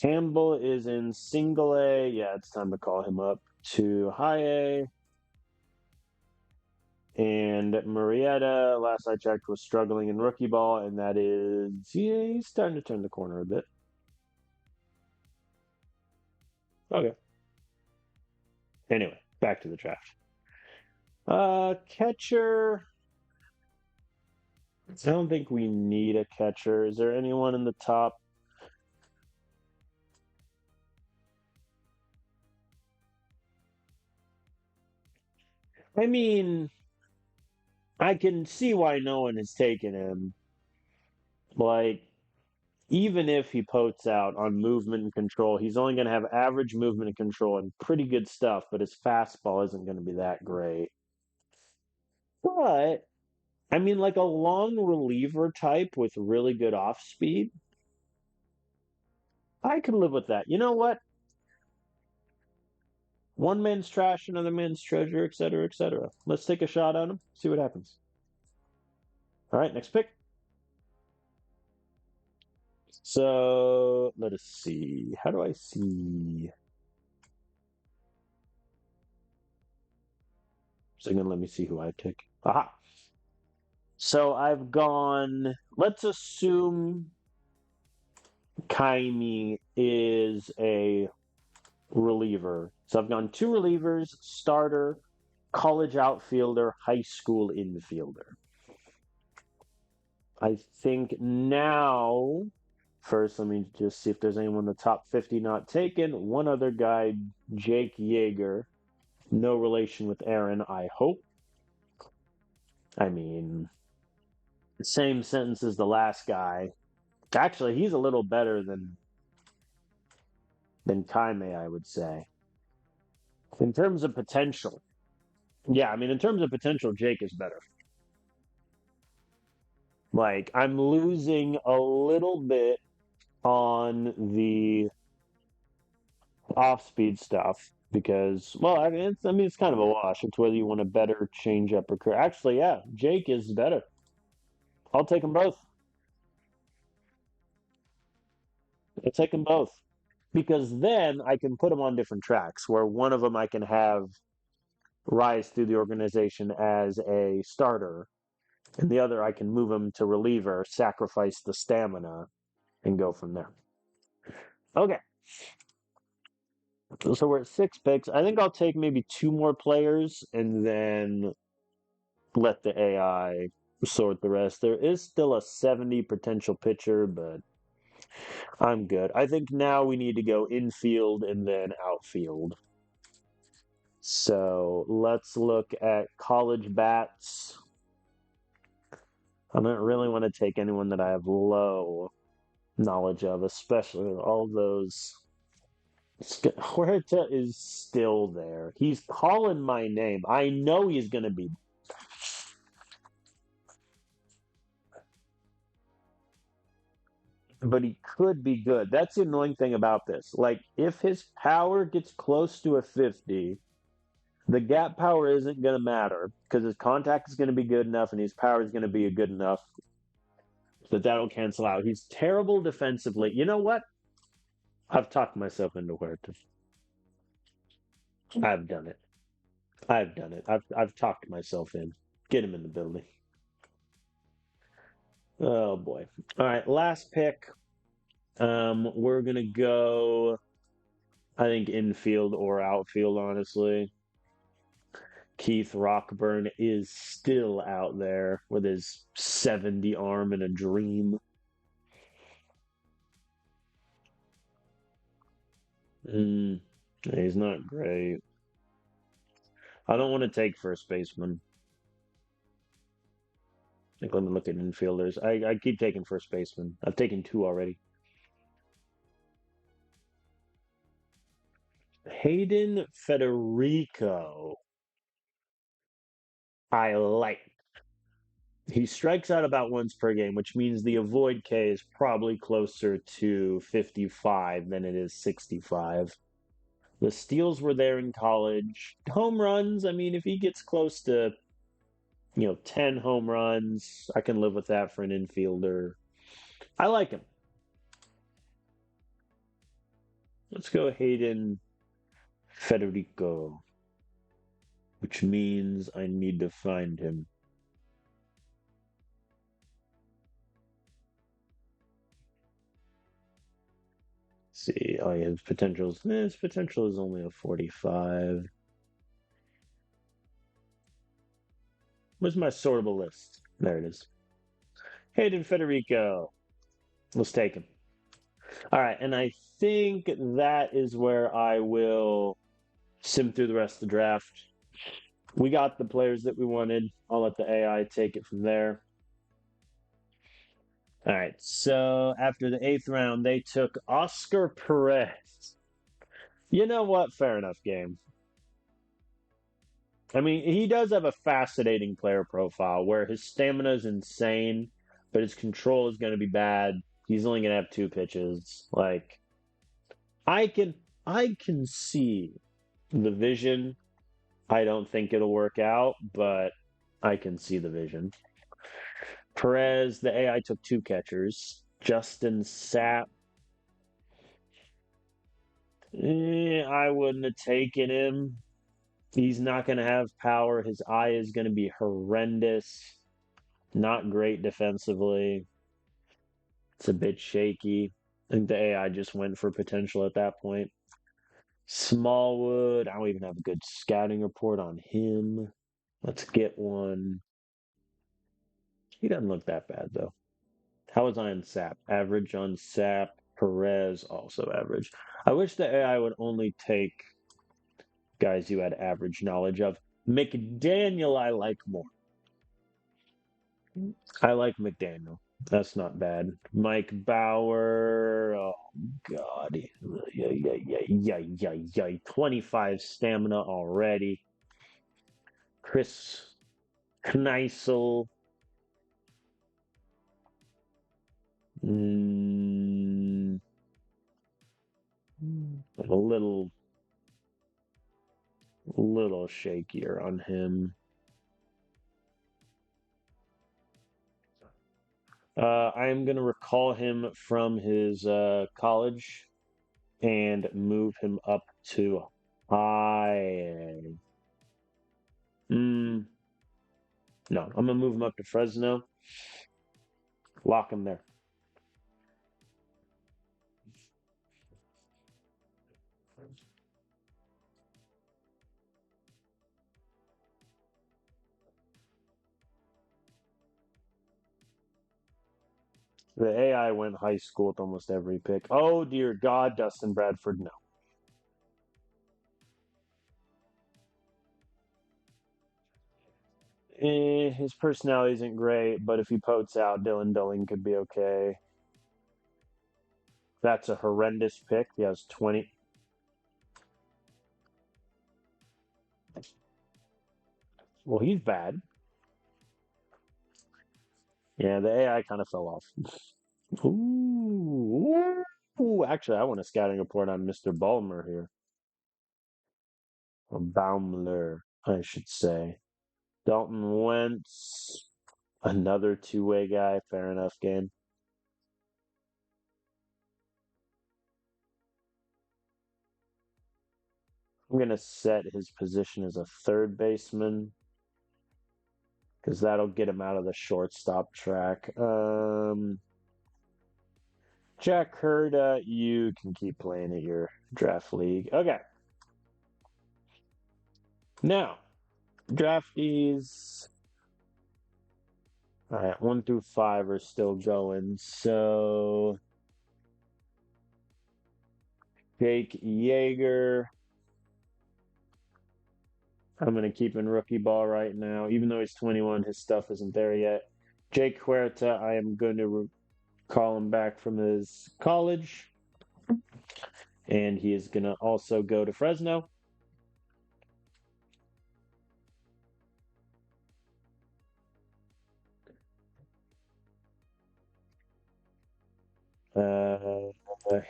Campbell is in single A. Yeah, it's time to call him up to high A. And Marietta, last I checked, was struggling in rookie ball, and that is, yeah, he's starting to turn the corner a bit. Okay. Anyway, back to the draft. Catcher. I don't think we need a catcher. Is there anyone in the top? I mean, I can see why no one has taken him. Like, even if he potes out on movement and control, he's only going to have average movement and control and pretty good stuff, but his fastball isn't going to be that great. But, I mean, like a long reliever type with really good off speed, I could live with that. You know what? One man's trash, another man's treasure, etc., etc. Let's take a shot at him, see what happens. All right, next pick. So let us see. How do I see? So gonna let me see who I pick. Aha. So I've gone. Let's assume Kaimi is a reliever. So I've gone two relievers, starter, college outfielder, high school infielder. I think now, first, let me just see if there's anyone in the top 50 not taken. One other guy, Jake Yeager. No relation with Aaron, I hope. I mean, same sentence as the last guy. Actually, he's a little better than Kaime, I would say. In terms of potential. Yeah, I mean, in terms of potential, Jake is better. Like, I'm losing a little bit on the off-speed stuff because, well, it's kind of a wash. It's whether you want a better change-up or actually, yeah, Jake is better. I'll take them both. I'll take them both because then I can put them on different tracks. Where one of them I can have rise through the organization as a starter, and the other I can move him to reliever, sacrifice the stamina, and go from there. Okay. So we're at 6 picks. I think I'll take maybe two more players and then let the AI sort the rest. There is still a 70 potential pitcher, but I'm good. I think now we need to go infield and then outfield. So let's look at college bats. I don't really want to take anyone that I have low knowledge of, especially all those. Huerta is still there. He's calling my name. I know he's going to be. But he could be good. That's the annoying thing about this. Like, if his power gets close to a 50, the gap power isn't going to matter because his contact is going to be good enough and his power is going to be good enough that that'll cancel out. He's terrible defensively. You know what? I've talked myself into Huerta. I've done it. I've done it. I've talked myself in. Get him in the building. Oh boy. All right, last pick. We're gonna go. I think infield or outfield, honestly. Keith Rockburn is still out there with his 70 arm and a dream. He's not great. I don't want to take first baseman. Like, let me look at infielders. I keep taking first baseman. I've taken two already. Hayden Federico. I like. He strikes out about once per game, which means the avoid K is probably closer to 55 than it is 65. The steals were there in college. Home runs, I mean, if he gets close to, 10 home runs, I can live with that for an infielder. I like him. Let's go Hayden Federico, which means I need to find him. See, oh, his potentials. His potential is only a 45. Where's my sortable list? There it is. Hayden Federico. Let's take him. All right, and I think that is where I will sim through the rest of the draft. We got the players that we wanted. I'll let the AI take it from there. All right, so after the 8th round, they took Oscar Perez. You know what? Fair enough game. I mean, he does have a fascinating player profile where his stamina is insane, but his control is going to be bad. He's only going to have 2 pitches. Like, I can I can see the vision. I don't think it'll work out, but I can see the vision. Perez, the AI took 2 catchers. Justin Sapp, I wouldn't have taken him. He's not going to have power. His eye is going to be horrendous. Not great defensively. It's a bit shaky. I think the AI just went for potential at that point. Smallwood, I don't even have a good scouting report on him. Let's get one. He doesn't look that bad, though. How was I on Sap? Average on Sap. Perez, also average. I wish the AI would only take guys you had average knowledge of. McDaniel, I like more. I like McDaniel. That's not bad. Mike Bauer. Oh, God. Yeah, yeah, yeah, yeah, yeah, yeah. 25 stamina already. Chris Kneisel. Mm, a little shakier on him. I'm going to recall him from his college and move him up to high. Mm, no, I'm going to move him up to Fresno. Lock him there. The AI went high school with almost every pick. Oh, dear God, Dustin Bradford, no. His personality isn't great, but if he potes out, Dylan Dulling could be okay. That's a horrendous pick. He has 20. Well, he's bad. Yeah, the AI kind of fell off. Ooh, ooh. Actually, I want a scouting report on Mr. Ballmer here. Or Baumler, I should say. Dalton Wentz, another two-way guy. Fair enough game. I'm gonna set his position as a third baseman because that'll get him out of the shortstop track. Jack Hurda, you can keep playing at your draft league. Okay. Now, draftees. All right, 1 through 5 are still going. So, Jake Yeager. I'm going to keep in rookie ball right now. Even though he's 21, his stuff isn't there yet. Jake Huerta, I am going to call him back from his college. And he is going to also go to Fresno.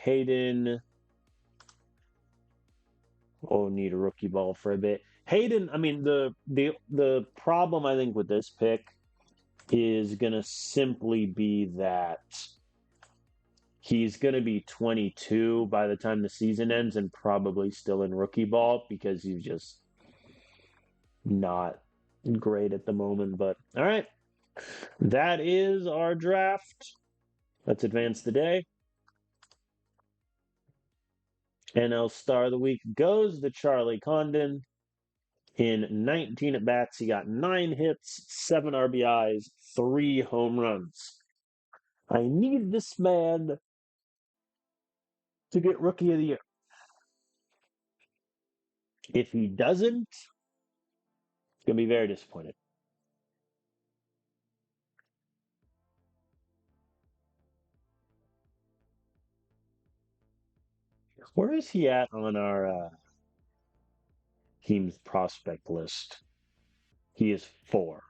Hayden. Oh, need a rookie ball for a bit. Hayden, I mean the problem I think with this pick is gonna simply be that He's going to be 22 by the time the season ends and probably still in rookie ball because he's just not great at the moment. But all right, that is our draft. Let's advance the day. NL Star of the Week goes to Charlie Condon. In 19 at bats, he got 9 hits, 7 RBIs, 3 home runs. I need this man to get Rookie of the Year. If he doesn't, it's going to be very disappointed. Where is he at on our team's prospect list? He is 4.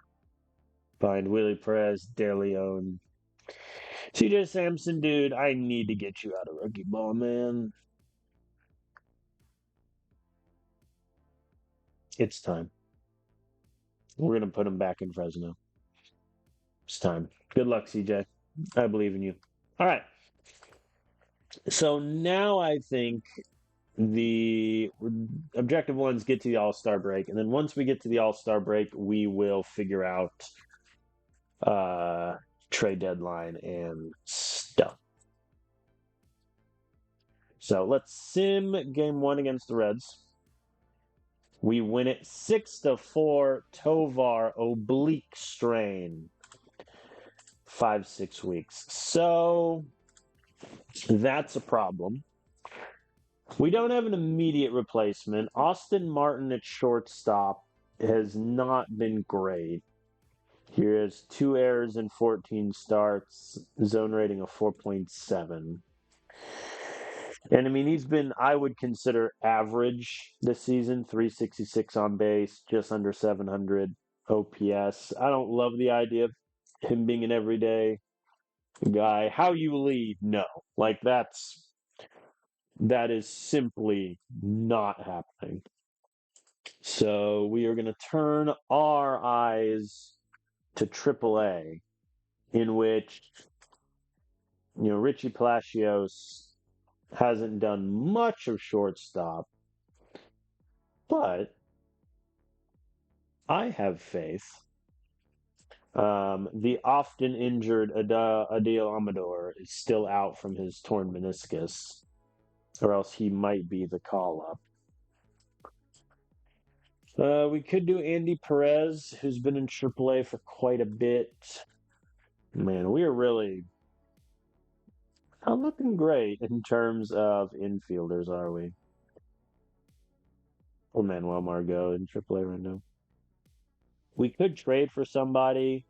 Behind Willie Perez, De Leon. CJ Sampson, dude, I need to get you out of rookie ball, man. It's time. We're going to put him back in Fresno. It's time. Good luck, CJ. I believe in you. All right. So now I think the objective ones get to the All-Star break. And then once we get to the All-Star break, we will figure out trade deadline and stuff. So let's sim game 1 against the Reds. We win it 6-4. Tovar oblique strain. 5-6 weeks. So that's a problem. We don't have an immediate replacement. Austin Martin at shortstop has not been great. He has 2 errors in 14 starts, zone rating of 4.7. And I mean, he's been, I would consider average this season, 366 on base, just under 700 OPS. I don't love the idea of him being an everyday guy. How you lead? No. Like that is simply not happening. So we are going to turn our eyes to AAA, in which, Richie Palacios hasn't done much of shortstop, but I have faith. The often injured Adil Amador is still out from his torn meniscus, or else he might be the call-up. We could do Andy Perez, who's been in AAA for quite a bit. Man, we are really not looking great in terms of infielders, are we? Or Manuel Margot in AAA right now. We could trade for somebody.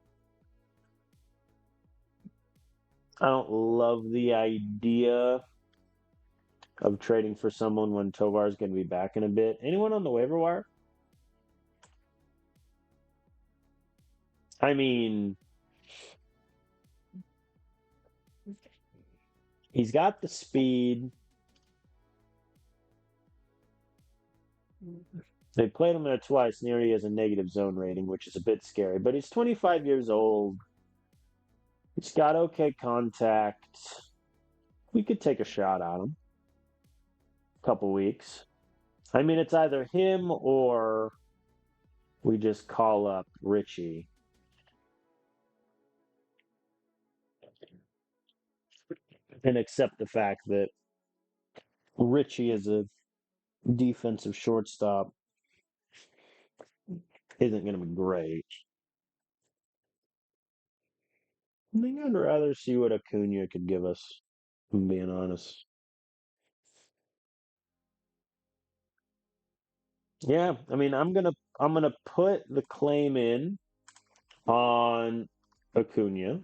I don't love the idea of trading for someone when Tovar is going to be back in a bit. Anyone on the waiver wire? I mean, he's got the speed. They played him there twice, and he has a negative zone rating, which is a bit scary. But he's 25 years old. He's got okay contact. We could take a shot at him. A couple weeks. I mean, it's either him or we just call up Richie. And accept the fact that Richie is a defensive shortstop isn't going to be great. I think I'd rather see what Acuna could give us, if I'm being honest. Yeah, I mean, I'm gonna put the claim in on Acuna.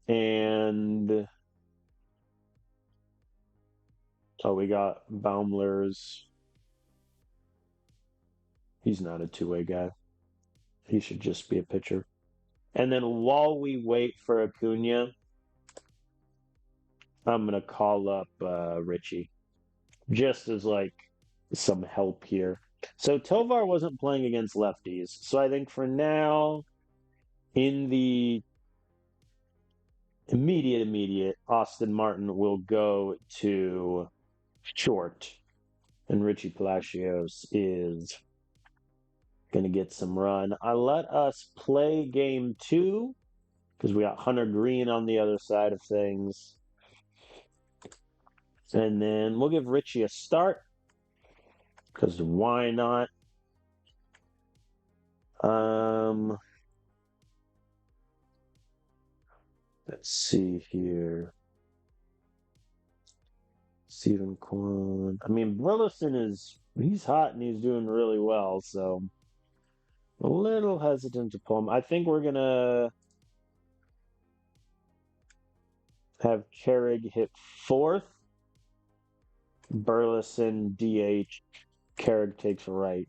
And we got Baumler's. He's not a two-way guy. He should just be a pitcher. And then while we wait for Acuna, I'm gonna call up Richie, just as like some help here. So Tovar wasn't playing against lefties, so I think for now In the immediate, Austin Martin will go to short, and Richie Palacios is going to get some run. I let us play game two because we got Hunter Green on the other side of things. And then we'll give Richie a start because why not? Um, let's see here. Stephen Kwan. I mean, Burleson he's hot and he's doing really well, so a little hesitant to pull him. I think we're gonna have Carrig hit fourth, Burleson DH, Carrig takes right.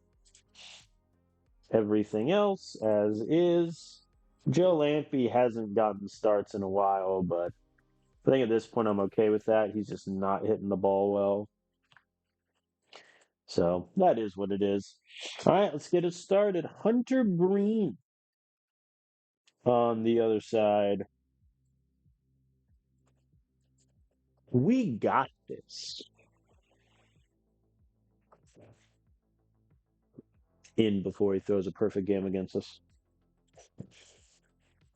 Everything else as is. Joe Lampy hasn't gotten starts in a while, but I think at this point I'm okay with that. He's just not hitting the ball well. So that is what it is. All right, let's get it started. Hunter Green on the other side. We got this. In before he throws a perfect game against us.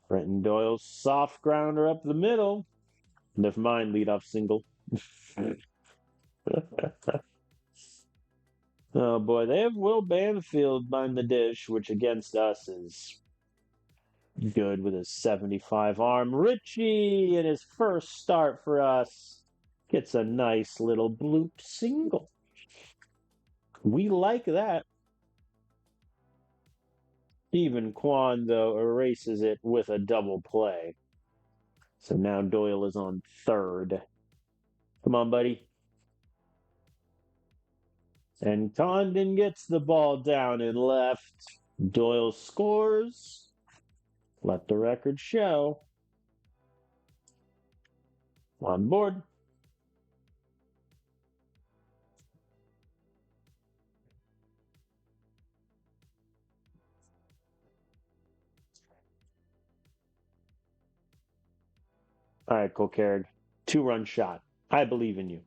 Brenton Doyle, soft grounder up the middle. Never mind, leadoff single. Oh boy, they have Will Banfield behind the dish, which against us is good with his 75 arm. Richie in his first start for us gets a nice little bloop single. We like that. Stephen Kwan, though, erases it with a double play. So now Doyle is on third. Come on, buddy. And Condon gets the ball down and left. Doyle scores. Let the record show. On board. All right, Cole Carrig. 2-run shot. I believe in you.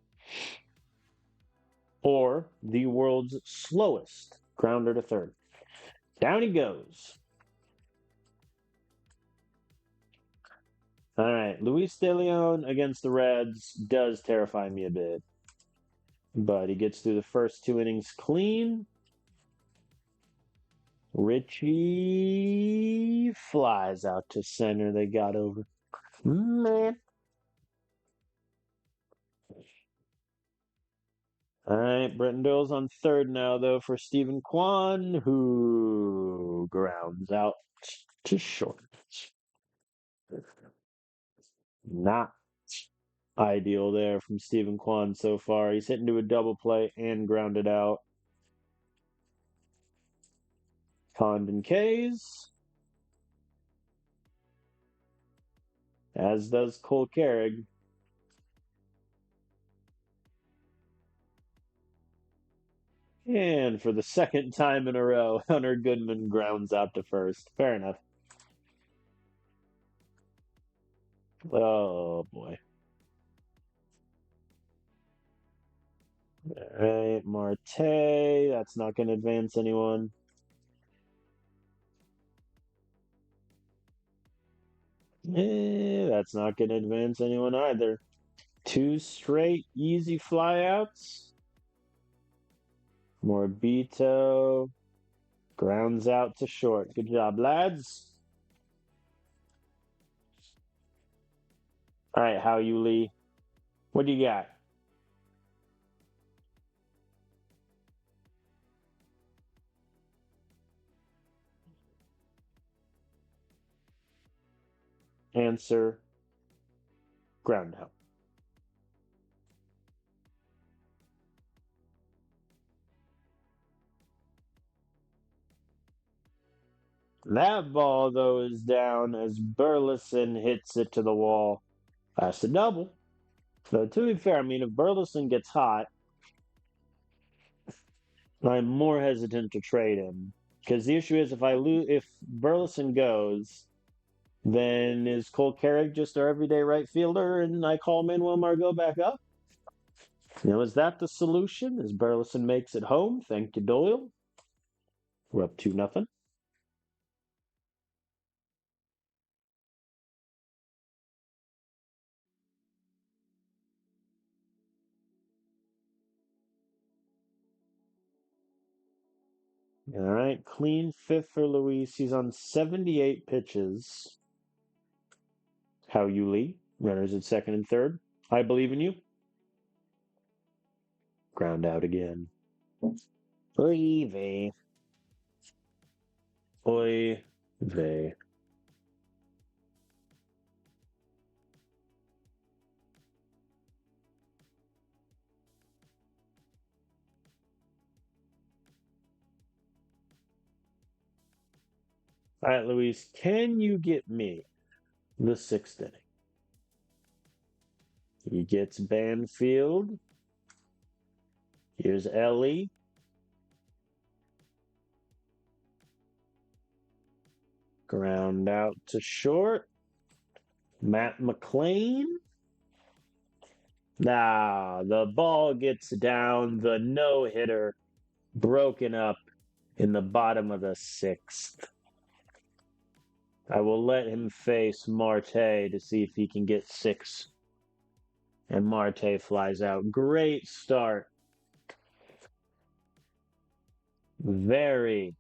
Or the world's slowest grounder to third. Down he goes. All right, Luis De Leon against the Reds does terrify me a bit. But he gets through the first 2 innings clean. Richie flies out to center. They got over. Man. All right, Brenton Doyle's on third now, though, for Stephen Kwan, who grounds out to short. Not ideal there from Stephen Kwan so far. He's hitting to a double play and grounded out. Condon K's. As does Cole Carrig. And for the second time in a row, Hunter Goodman grounds out to first. Fair enough. Oh, boy. All right, Marte. That's not going to advance anyone. That's not going to advance anyone either. 2 straight easy flyouts. Morbito grounds out to short. Good job, lads. All right, how you, Lee? What do you got? Answer, ground out. That ball, though, is down as Burleson hits it to the wall. That's a double. So, to be fair, I mean, if Burleson gets hot, I'm more hesitant to trade him. Because the issue is, if Burleson goes, Then is Cole Carrick just our everyday right fielder and I call Manuel Margot back up? Is that the solution? As Burleson makes it home. Thank you, Doyle. We're up 2-0. All right, clean fifth for Luis. He's on 78 pitches. How you Lee? Runners at second and third. I believe in you. Ground out again. Oy vey. Oy vey. All right, Luis, can you get me the sixth inning? He gets Banfield. Here's Ellie. Ground out to short. Matt McLean. Nah, the ball gets down. The no-hitter broken up in the bottom of the sixth. I will let him face Marte to see if he can get six. And Marte flies out. Great start. Very,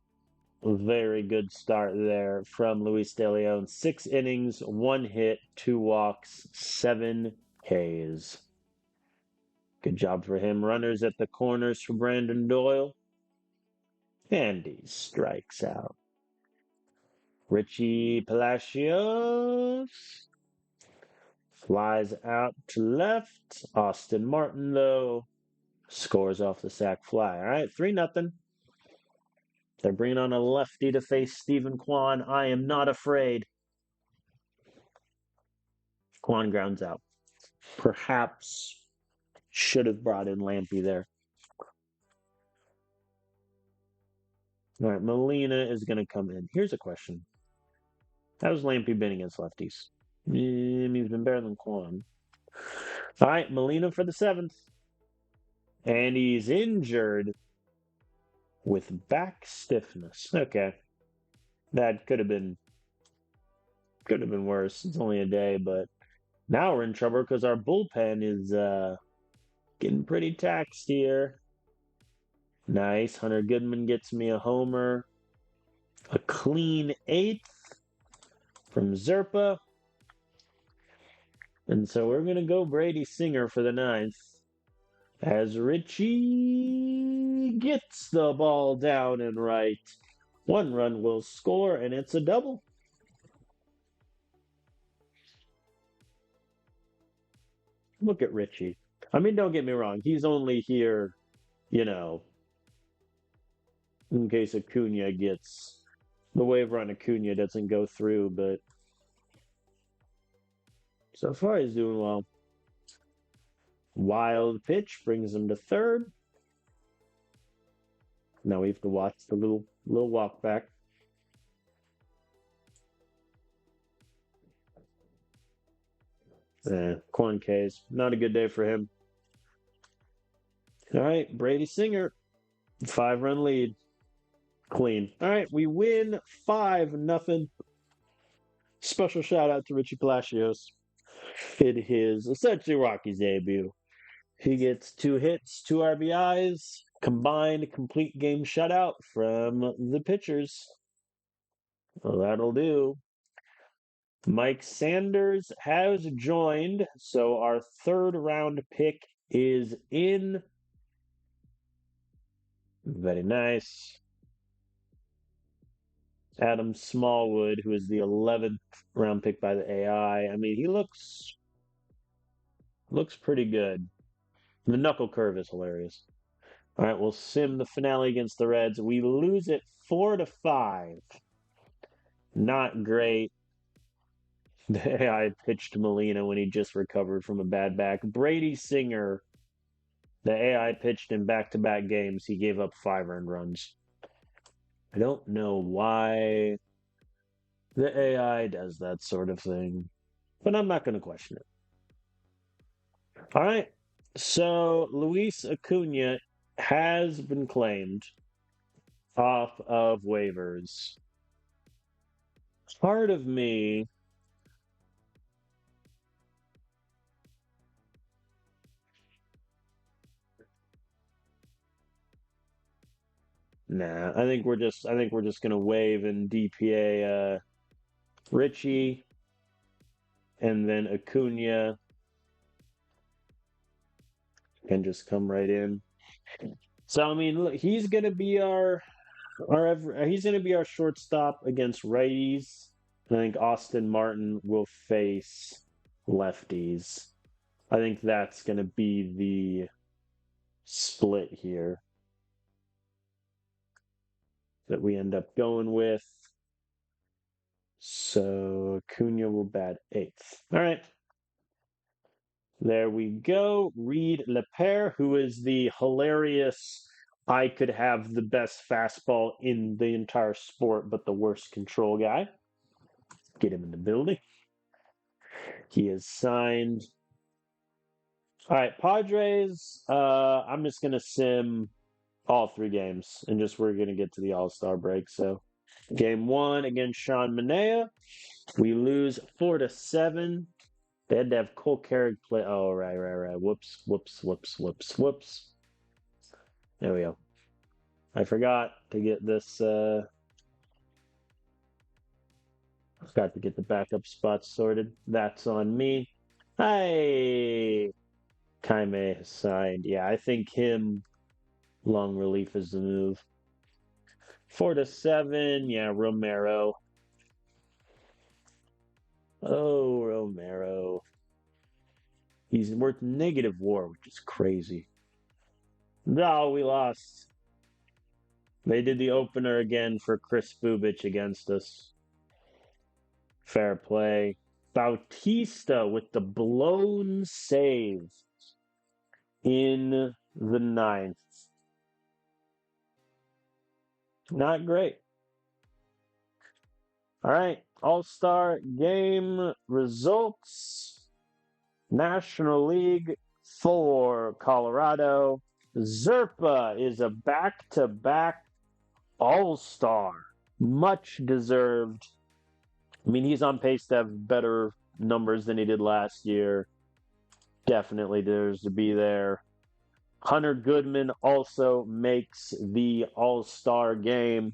very good start there from Luis De Leon. 6 innings, 1 hit, 2 walks, 7 Ks. Good job for him. Runners at the corners for Brandon Doyle. And he strikes out. Richie Palacios flies out to left. Austin Martin, though, scores off the sac fly. All right, 3-0. They're bringing on a lefty to face Stephen Kwan. I am not afraid. Kwan grounds out. Perhaps should have brought in Lampy there. All right, Molina is going to come in. Here's a question. How's Lampy been against lefties? He's been better than Kwan. All right, Molina for the 7th. And he's injured with back stiffness. Okay. That could have been worse. It's only a day, but now we're in trouble because our bullpen is getting pretty taxed here. Nice. Hunter Goodman gets me a homer. A clean 8th from Zerpa. And so we're going to go Brady Singer for the 9th. As Richie gets the ball down and right. 1 run will score, and it's a double. Look at Richie. I mean, don't get me wrong. He's only here, in case Acuna gets the waiver on Acuna doesn't go through, but so far he's doing well. Wild pitch brings him to third. Now we have to watch the little walk back. Corn K's. Not a good day for him. All right, Brady Singer. 5-run lead. Clean. All right, we win 5-0. Special shout out to Richie Palacios in his essentially Rockies debut. He gets 2 hits, 2 RBIs, combined complete game shutout from the pitchers. Well, that'll do. Mike Sanders has joined, so our 3rd round pick is in. Very nice. Adam Smallwood, who is the 11th round pick by the AI. I mean, he looks pretty good. The knuckle curve is hilarious. All right, we'll sim the finale against the Reds. We lose it 4-5. Not great. The AI pitched Molina when he just recovered from a bad back. Brady Singer, the AI pitched in back-to-back games. He gave up 5 earned runs. I don't know why The AI does that sort of thing, but I'm not going to question it. All right. So Luis Acuna has been claimed off of waivers. Part of me, nah. I think we're just gonna waive and DPA Richie and then Acuna can just come right in. So I mean, look, he's gonna be our shortstop against righties. I think Austin Martin will face lefties. I think that's gonna be the split here that we end up going with. So Acuna will bat eighth. All right. There we go. Reed LePere, who is the hilarious, I could have the best fastball in the entire sport, but the worst control guy. Get him in the building. He is signed. All right, Padres. I'm just gonna sim all 3 games, and just we're gonna get to the All-Star break. So, game 1 against Sean Manaea, we lose 4-7. They had to have Cole Carrick play. Oh, right. Whoops. There we go. I forgot to get this. Forgot to get the backup spots sorted. That's on me. Hey, Kaime has signed. Yeah, I think him long relief is the move. 4-7. Yeah, Romero. Oh, Romero. He's worth negative WAR, which is crazy. No, we lost. They did the opener again for Chris Bubich against us. Fair play. Bautista with the blown save in the 9th. Not great. All right. All-Star game results. National League for Colorado. Zerpa is a back-to-back All-Star. Much deserved. I mean, he's on pace to have better numbers than he did last year. Definitely deserves to be there. Hunter Goodman also makes the All-Star game.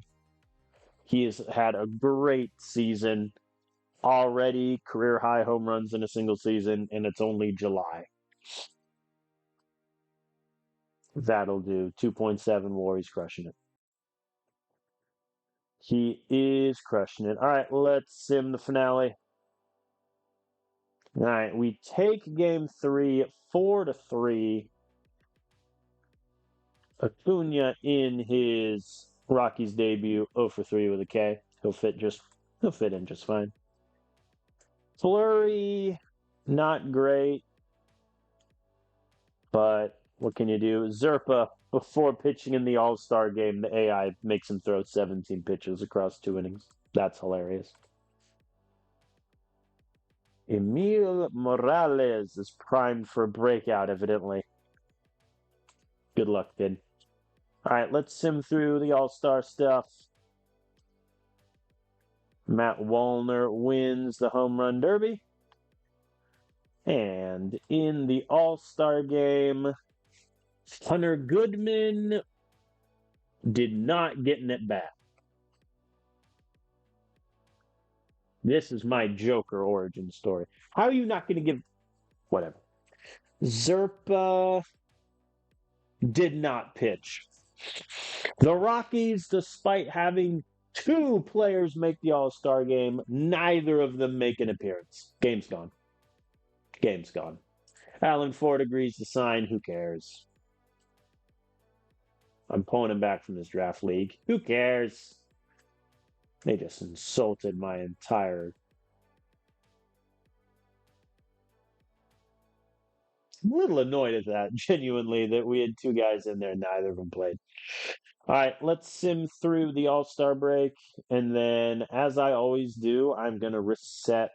He has had a great season already, career high home runs in a single season, and it's only July. That'll do. 2.7 WAR. He's crushing it. He is crushing it. All right, let's sim the finale. All right, we take game 3, 4-3. Acuna in his Rockies debut, 0 for 3 with a K. He'll fit in just fine. Flurry, not great, but what can you do? Zerpa, before pitching in the All-Star game, the AI makes him throw 17 pitches across 2 innings. That's hilarious. Emil Morales is primed for a breakout, evidently. Good luck, kid. All right, let's sim through the All-Star stuff. Matt Wallner wins the Home Run Derby. And in the All-Star game, Hunter Goodman did not get an at-bat. This is my Joker origin story. How are you not going to give... Whatever. Zerpa did not pitch. The Rockies, despite having 2 players make the All-Star game, neither of them make an appearance. Game's gone. Alan Ford agrees to sign. Who cares? I'm pulling him back from this draft league. Who cares? They just insulted my entire... I'm a little annoyed at that, genuinely, that we had 2 guys in there, neither of them played. All right, let's sim through the All-Star break, and then, as I always do, I'm gonna reset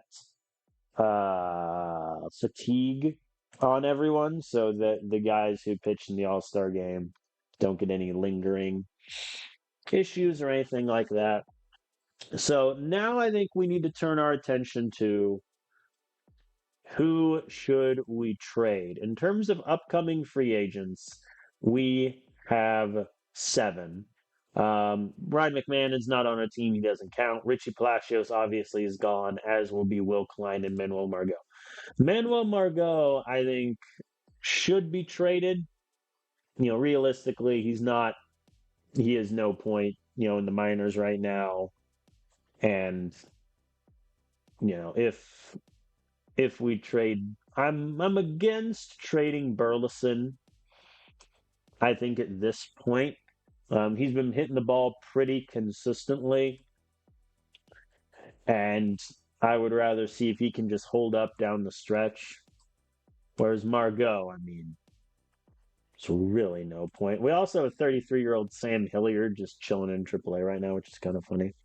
fatigue on everyone so that the guys who pitched in the All-Star game don't get any lingering issues or anything like that. So now I think we need to turn our attention to who should we trade? In terms of upcoming free agents, we have seven. Brian McMahon is not on our team. He doesn't count. Richie Palacios obviously is gone, as will be Will Klein and Manuel Margot. Manuel Margot, I think, should be traded. Realistically, he has no point, in the minors right now. And, if we trade, I'm against trading Burleson. I think at this point, he's been hitting the ball pretty consistently, and I would rather see if he can just hold up down the stretch. Whereas Margot, I mean, it's really no point. We also have 33-year-old Sam Hilliard just chilling in AAA right now, which is kind of funny.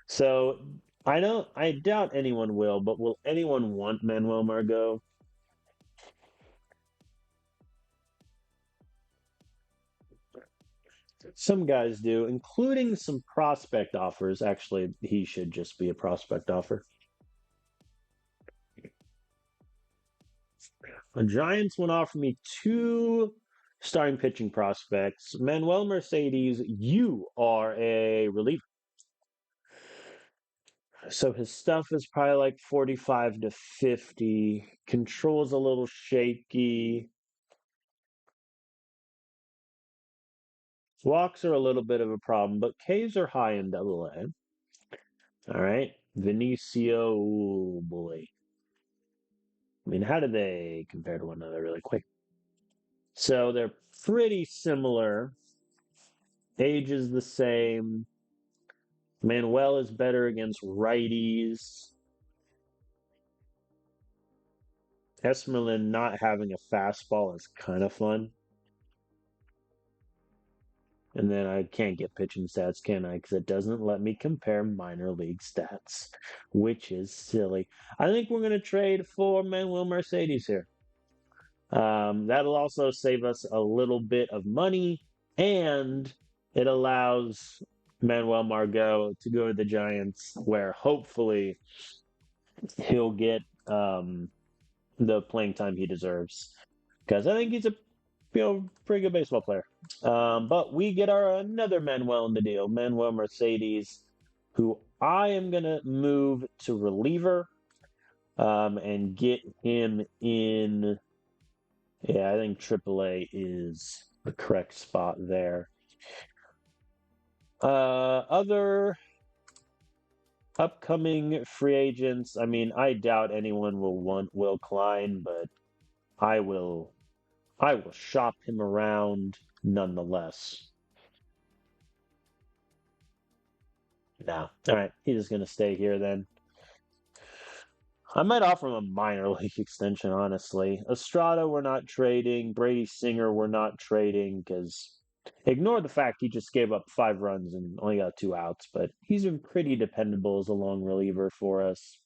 So I doubt anyone will, but will anyone want Manuel Margot? Some guys do, including some prospect offers. Actually, he should just be a prospect offer. The Giants went offer me two starting pitching prospects. Manuel Mercedes, you are a reliever. So his stuff is probably like 45 to 50. Control's a little shaky. Walks are a little bit of a problem, but Ks are high in double A. All right. Vinicio, oh boy. I mean, how do they compare to one another really quick? So they're pretty similar. Age is the same. Manuel is better against righties. Esmerlin not having a fastball is kind of fun. And then I can't get pitching stats, can I? Because it doesn't let me compare minor league stats, which is silly. I think we're going to trade for Manuel Mercedes here. That'll also save us a little bit of money, and it allows Manuel Margot to go to the Giants, where hopefully he'll get the playing time he deserves. Because I think he's a pretty good baseball player. But we get our another Manuel in the deal, Manuel Mercedes, who I am gonna move to reliever, and get him in. Yeah, I think AAA is the correct spot there. Other upcoming free agents. I mean, I doubt anyone will want Will Klein, but I will shop him around nonetheless. No. All right, he's just gonna stay here then. I might offer him a minor league extension, honestly. Estrada, we're not trading. Brady Singer, we're not trading because ignore the fact he just gave up 5 runs and only got 2 outs, but he's been pretty dependable as a long reliever for us.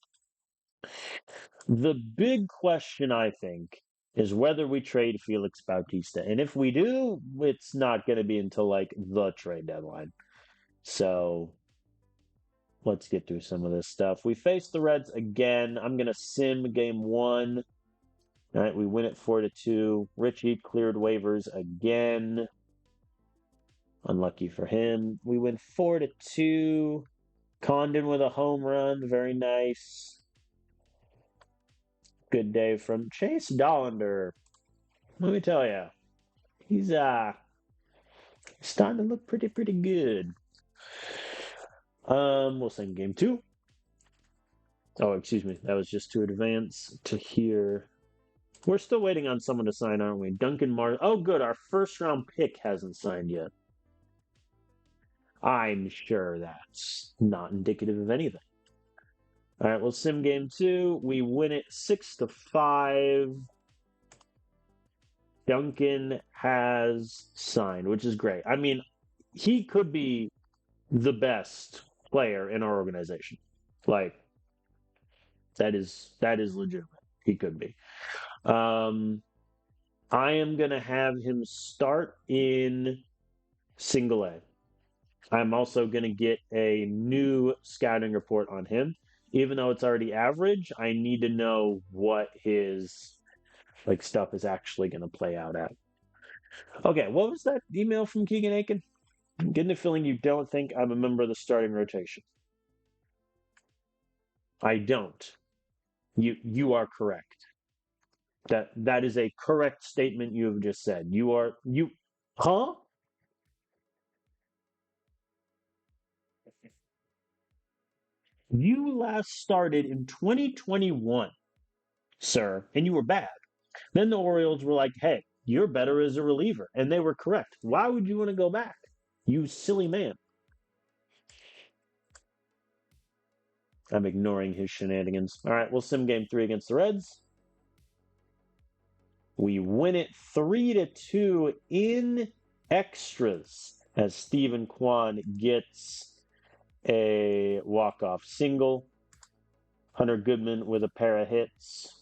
The big question, I think, is whether we trade Felix Bautista. And if we do, it's not going to be until like the trade deadline. So let's get through some of this stuff. We face the Reds again. I'm going to sim game one. All right, we win it 4-2. Richie cleared waivers again. Unlucky for him. We win 4-2. Condon with a home run. Very nice. Good day from Chase Dollander. Let me tell you, he's starting to look pretty good. We'll send game two. Oh, excuse me. That was just to advance to here. We're still waiting on someone to sign, aren't we? Duncan Mars. Oh, good. Our first round pick hasn't signed yet. I'm sure that's not indicative of anything. All right, well, sim game two. We win it 6-5. Duncan has signed, which is great. I mean, he could be the best player in our organization. Like that is legitimate. He could be. Um, I am gonna have him start in single A. I'm also gonna get a new scouting report on him. Even though it's already average, I need to know what his like stuff is actually gonna play out at. Okay, what was that email from Keegan Aiken? I'm getting the feeling you don't think I'm a member of the starting rotation. I don't. You are correct. That is a correct statement you have just said. You huh? You last started in 2021, sir, and you were bad. Then the Orioles were like, "Hey, you're better as a reliever." And they were correct. Why would you want to go back? You silly man. I'm ignoring his shenanigans. All right, we'll sim game 3 against the Reds. We win it 3-2 in extras as Stephen Kwan gets a walk-off single. Hunter Goodman with a pair of hits.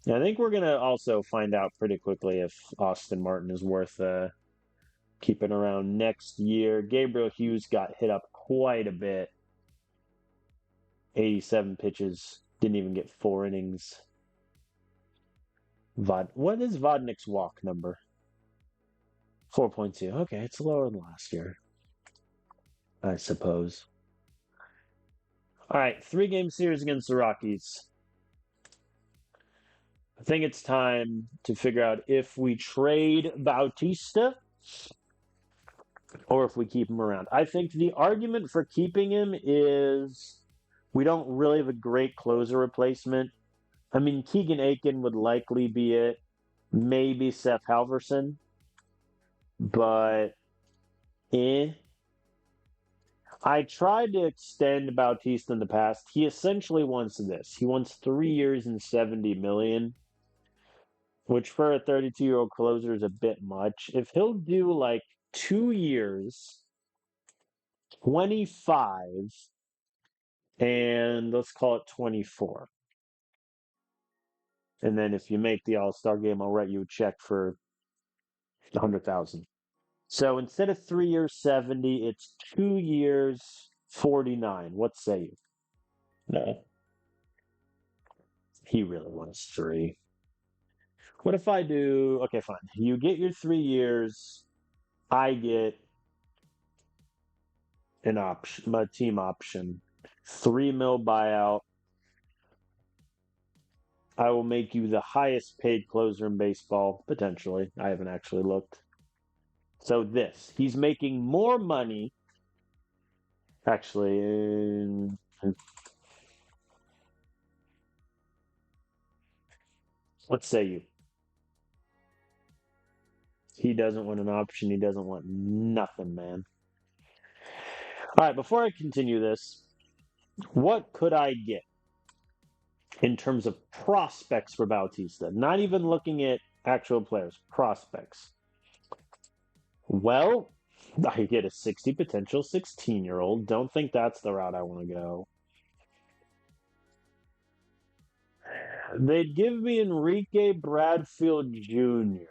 I think we're going to also find out pretty quickly if Austin Martin is worth keeping around next year. Gabriel Hughes got hit up quite a bit. 87 pitches, didn't even get 4 innings. What is Vodnik's walk number? 4.2. Okay, it's lower than last year, I suppose. All right, 3-game series against the Rockies. I think it's time to figure out if we trade Bautista or if we keep him around. I think the argument for keeping him is we don't really have a great closer replacement. I mean, Keegan Aiken would likely be it, maybe Seth Halverson, but eh. I tried to extend Bautista in the past. He essentially wants this. He wants 3 years and 70 million, which for a 32-year-old closer is a bit much. If he'll do like 2 years, 25, and let's call it 24. And then if you make the All-Star game, I'll write you a check for 100,000. So instead of 3 years 70, it's 2 years 49. What say you? No. He really wants 3. What if I do okay, fine. You get your 3 years, I get an option, my team option. 3 mil buyout. I will make you the highest paid closer in baseball, potentially. I haven't actually looked. So he's making more money. Actually, what say you? He doesn't want an option. He doesn't want nothing, man. All right, before I continue this, what could I get in terms of prospects for Bautista? Not even looking at actual players, prospects. Well, I get a 60 potential 16-year-old. Don't think that's the route I want to go. They'd give me Enrique Bradfield Jr.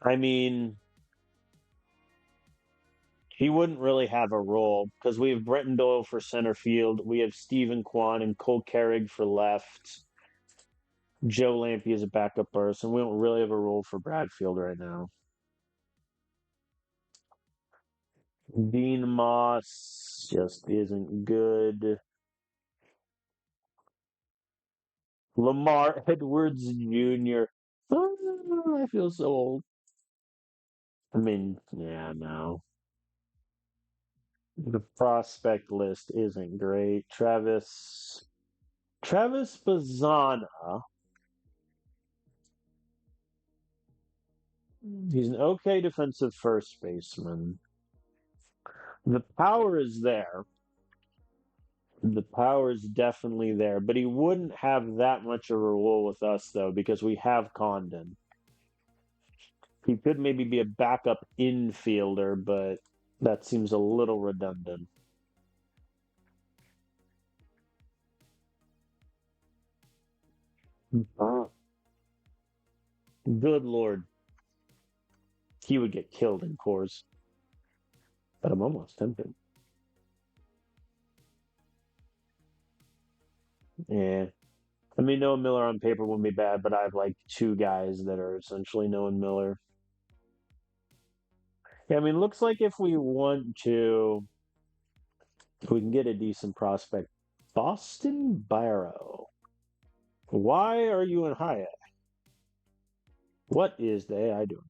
I mean, he wouldn't really have a role because we have Brenton Doyle for center field. We have Stephen Kwan and Cole Carrig for left. Joe Lampe is a backup person. We don't really have a role for Bradfield right now. Dean Moss just isn't good. Lamar Edwards Jr. Oh, I feel so old. I mean, yeah, no. The prospect list isn't great. Travis Bazana. He's an okay defensive first baseman. The power is there. The power is definitely there, but he wouldn't have that much of a role with us though, because we have Condon. He could maybe be a backup infielder, but that seems a little redundant. Ah, good lord, he would get killed in cores. But I'm almost tempted. Yeah. I mean, Noah Miller on paper wouldn't be bad, but I have like two guys that are essentially Noah Miller. Yeah, I mean, looks like if we want to, we can get a decent prospect. Boston Barrow. Why are you in Hyatt? What is the AI doing?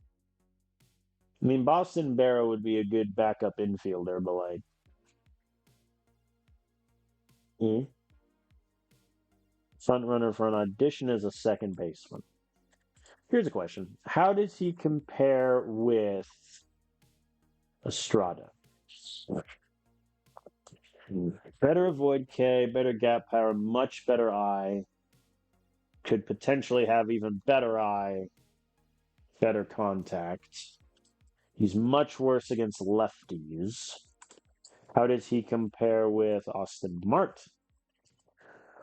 I mean, Boston Barrow would be a good backup infielder, but like, hmm, front runner for an audition as a second baseman. Here's a question: how does he compare with Estrada? Better avoid K, better gap power, much better eye. Could potentially have even better eye, better contact. He's much worse against lefties. How does he compare with Austin Martin?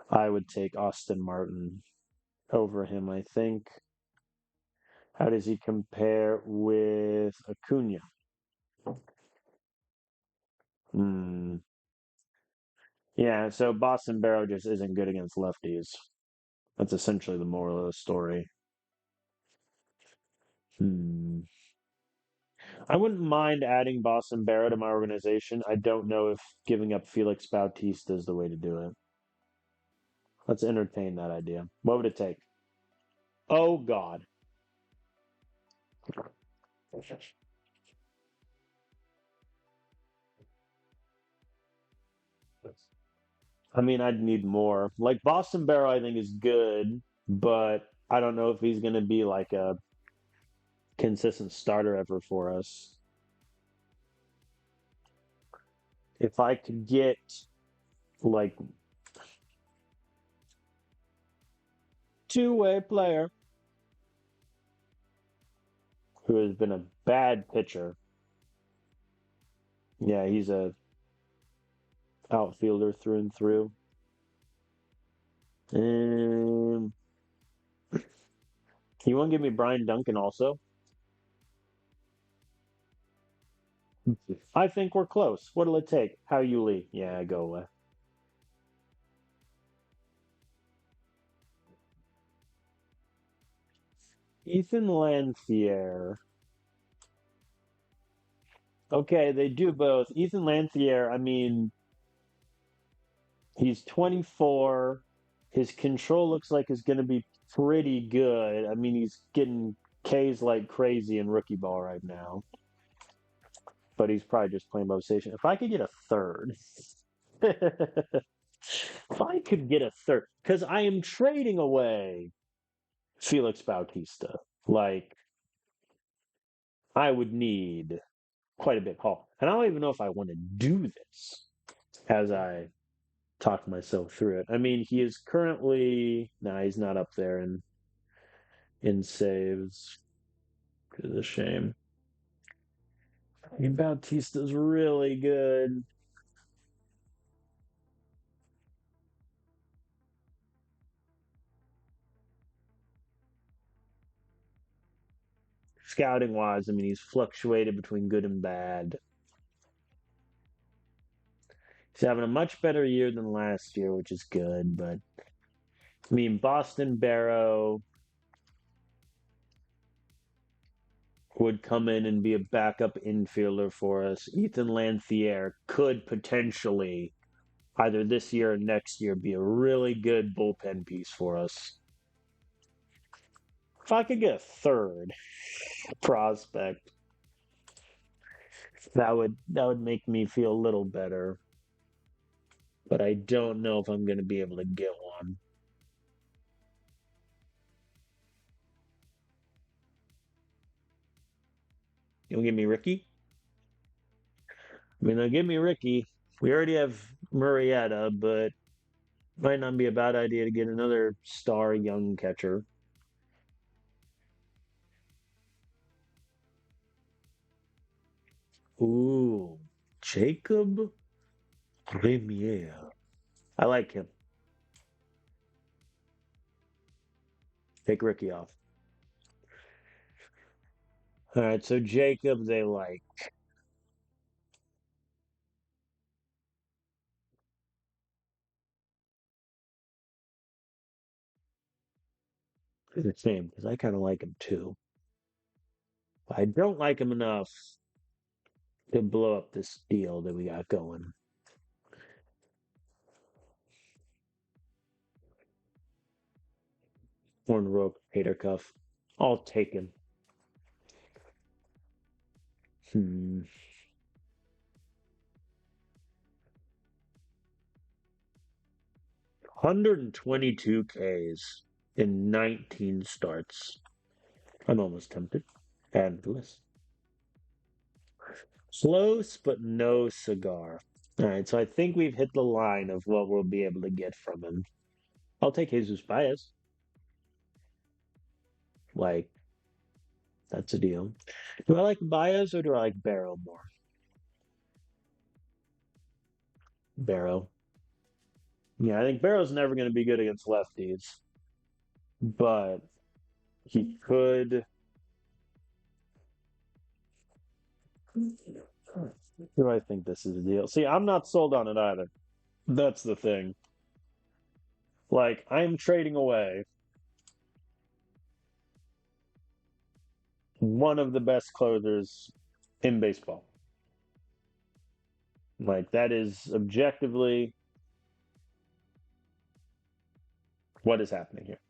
I would take Austin Martin over him, I think. How does he compare with Acuna? Hmm. Yeah, so Boston Barrow just isn't good against lefties. That's essentially the moral of the story. Hmm. I wouldn't mind adding Boston Barrow to my organization. I don't know if giving up Felix Bautista is the way to do it. Let's entertain that idea. What would it take? Oh, God. I mean, I'd need more. Like, Boston Barrow, I think, is good, but I don't know if he's going to be like a consistent starter ever for us. If I could get like two-way player who has been a bad pitcher. Yeah, he's a outfielder through and through. And you want to give me Brian Duncan also? I think we're close. What'll it take? How you Lee? Yeah, go away. Ethan Lancier. Okay, they do both. Ethan Lancier, I mean, he's 24. His control looks like it's going to be pretty good. I mean, he's getting Ks like crazy in rookie ball right now, but he's probably just playing above station. If I could get a third, if I could get a third, because I am trading away Felix Bautista. Like, I would need quite a bit haul. And I don't even know if I want to do this as I talk myself through it. I mean, he is currently, nah, he's not up there in saves. It's a shame. I mean, Bautista's really good. Scouting wise, I mean, he's fluctuated between good and bad. He's having a much better year than last year, which is good. But I mean, Boston Barrow would come in and be a backup infielder for us. Ethan Lancier could potentially, either this year or next year, be a really good bullpen piece for us. If I could get a third prospect, that would make me feel a little better. But I don't know if I'm going to be able to get one. You'll give me Ricky? I mean, they'll give me Ricky. We already have Murrieta, but might not be a bad idea to get another star young catcher. Ooh, Jacob Premier. I like him. Take Ricky off. All right, so Jacob, they like the same because I kind of like him too. I don't like him enough to blow up this deal that we got going. Horn rope, hater cuff. All taken. Hmm. 122 Ks in 19 starts. I'm almost tempted. Add to the list. Close, but no cigar. All right, so I think we've hit the line of what we'll be able to get from him. I'll take Jesus Baez. Like, that's a deal. Do I like Baez or do I like Barrow more? Barrow. Yeah, I think Barrow's never going to be good against lefties, but he could. Do I think this is a deal? See, I'm not sold on it either. That's the thing. Like, I'm trading away one of the best closers in baseball. Like, that is objectively what is happening here.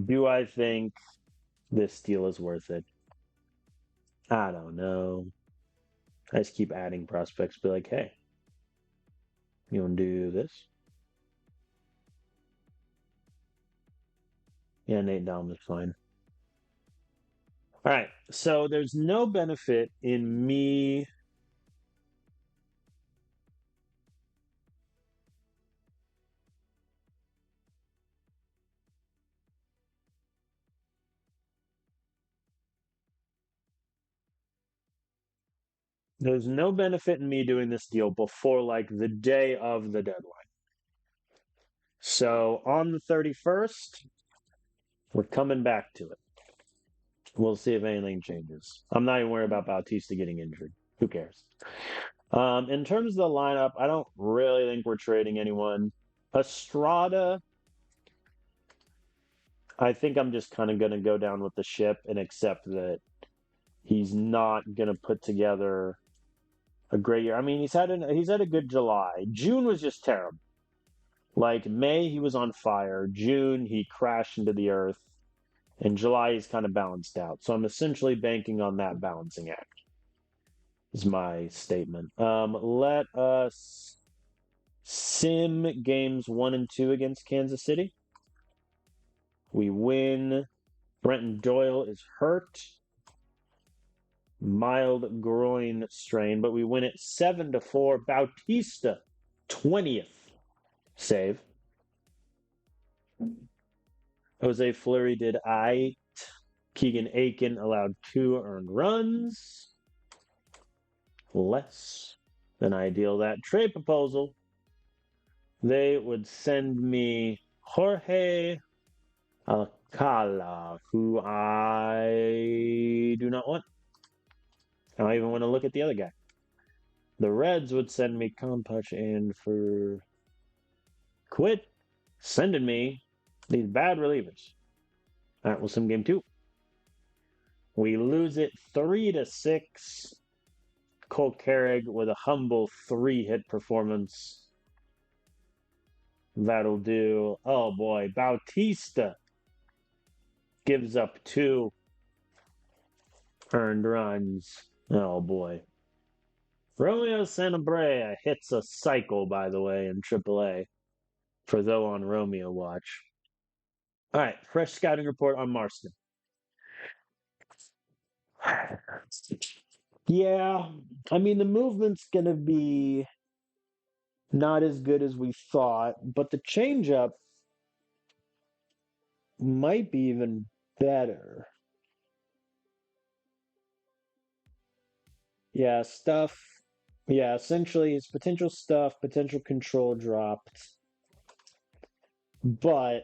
Do I think this deal is worth it? I don't know. I just keep adding prospects, be like, hey, you want to do this? Yeah, Nate Dom is fine. All right, so there's no benefit in me. There's no benefit in me doing this deal before like the day of the deadline. So on the 31st, we're coming back to it. We'll see if anything changes. I'm not even worried about Bautista getting injured. Who cares? In terms of the lineup, I don't really think we're trading anyone. Estrada, I think I'm just kind of going to go down with the ship and accept that he's not going to put together a great year. I mean, he's had a good July. June was just terrible. Like May, he was on fire. June, he crashed into the earth. And July, he's kind of balanced out. So I'm essentially banking on that balancing act. Is my statement. Let us sim games 1 and 2 against Kansas City. We win. Brenton Doyle is hurt. Mild groin strain, but we win it 7-4. Bautista, 20th save. Jose Fleury did I. Keegan Aiken allowed 2 earned runs. Less than ideal. That trade proposal, they would send me Jorge Alcala, who I do not want. I don't even want to look at the other guy. The Reds would send me Compach and for quit sending me these bad relievers. All right, well, some game 2. We lose it 3-6. Cole Carrig with a humble 3-hit performance. That'll do. Oh boy, Bautista gives up 2 earned runs. Oh boy. Romeo Sanabria hits a cycle, by the way, in AAA for though on Romeo watch. All right, fresh scouting report on Marston. Yeah, I mean the movement's gonna be not as good as we thought, but the changeup might be even better. Yeah, stuff. Yeah, essentially it's potential stuff, potential control dropped. But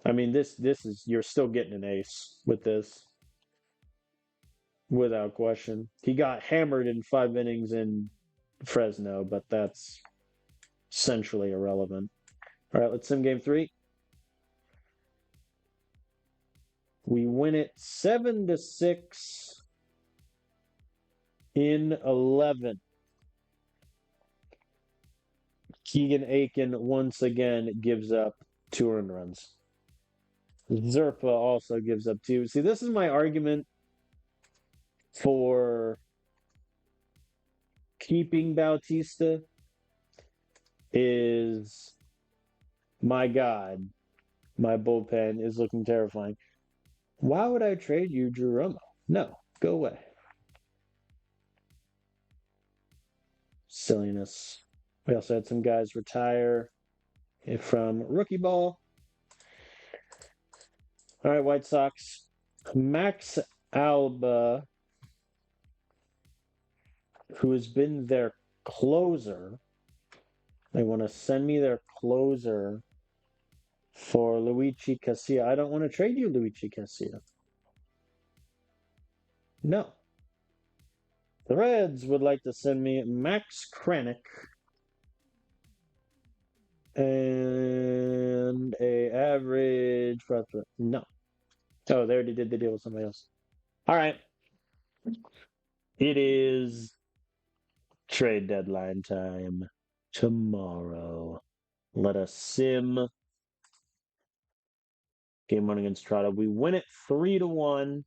I mean this is you're still getting an ace with this without question. He got hammered in 5 innings in Fresno, but that's essentially irrelevant. All right, let's sim game three. We win it 7-6 in 11. Keegan Aiken once again gives up 2 earned runs. Zerpa also gives up 2. See, this is my argument for keeping Bautista is my God, my bullpen is looking terrifying. Why would I trade you, Drew Romo? No, go away. Silliness. We also had some guys retire from rookie ball. All right, White Sox. Max Alba, who has been their closer, they want to send me their closer for Luigi Casilla. I don't want to trade you, Luigi Casilla. No. The Reds would like to send me Max Kranick and a average prospect. No. Oh, they already did the deal with somebody else. All right. It is trade deadline time tomorrow. Let us sim game one against Trotta. We win it 3-1.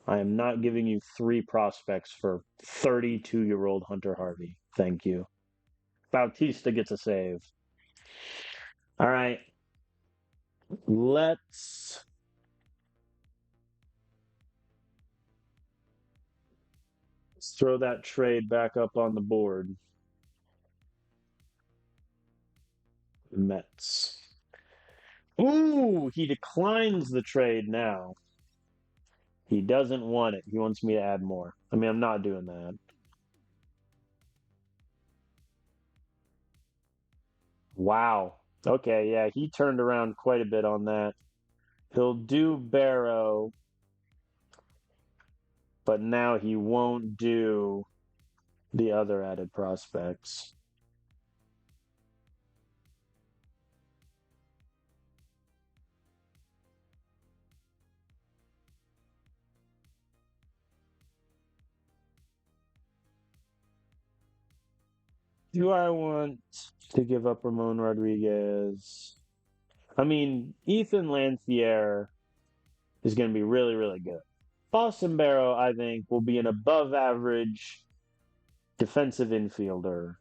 I am not giving you 3 prospects for 32-year-old Hunter Harvey. Thank you. Bautista gets a save. All right. Let's throw that trade back up on the board. Mets. Ooh, he declines the trade now. He doesn't want it. He wants me to add more. I mean, I'm not doing that. Wow. Okay, yeah, he turned around quite a bit on that. He'll do Barrow, but now he won't do the other added prospects. Do I want to give up Ramon Rodriguez? I mean, Ethan Lancier is going to be really, really good. Boston Barrow, I think, will be an above average defensive infielder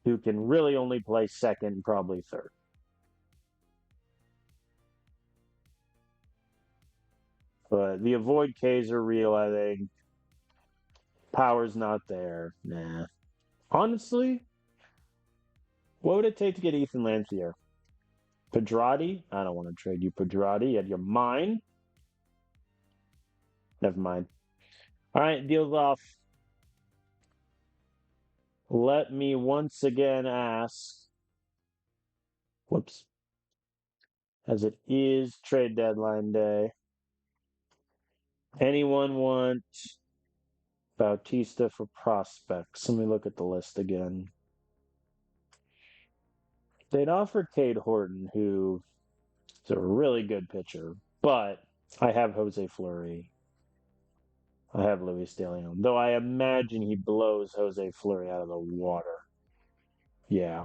who can really only play second, probably third. But the avoid Ks are real, I think. Power's not there. Nah. Honestly, what would it take to get Ethan Lancier? Pedrati? I don't want to trade you Pedrati. You had your mind. Never mind. All right, deals off. Let me once again ask. Whoops. As it is trade deadline day. Anyone want Bautista for prospects? Let me look at the list again. They'd offer Cade Horton, who is a really good pitcher, but I have Jose Fleury. I have Luis De Leon, though I imagine he blows Jose Fleury out of the water. Yeah.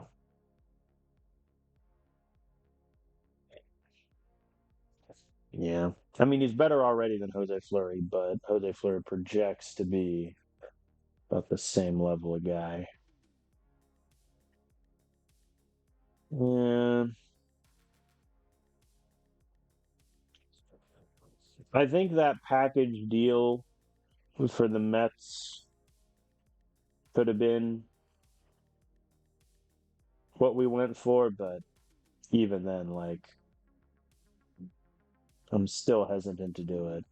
Yeah. I mean, he's better already than Jose Fleury, but Jose Fleury projects to be about the same level of guy. Yeah. I think that package deal for the Mets could have been what we went for, but even then, like, I'm still hesitant to do it.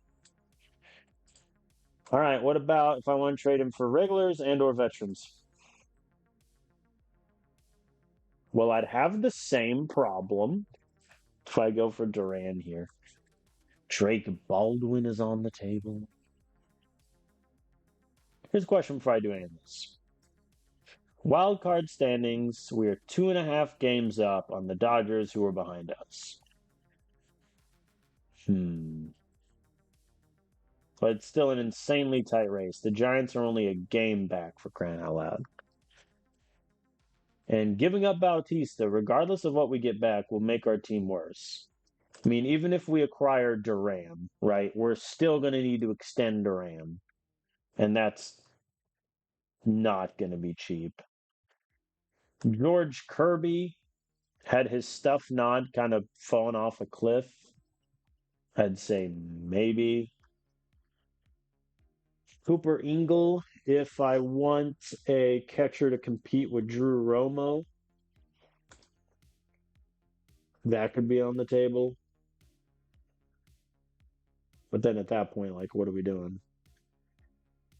All right, what about if I want to trade him for regulars and or veterans? Well, I'd have the same problem if I go for Duran here. Drake Baldwin is on the table. Here's a question before I do any of this. Wild card standings, we are 2.5 games up on the Dodgers who are behind us. But it's still an insanely tight race. The Giants are only a game back, for crying out loud. And giving up Bautista, regardless of what we get back, will make our team worse. I mean, even if we acquire Duran, right, we're still going to need to extend Duran. And that's not going to be cheap. George Kirby had his stuff not kind of fallen off a cliff. I'd say maybe. Cooper Ingle, if I want a catcher to compete with Drew Romo, that could be on the table. But then at that point, like, what are we doing?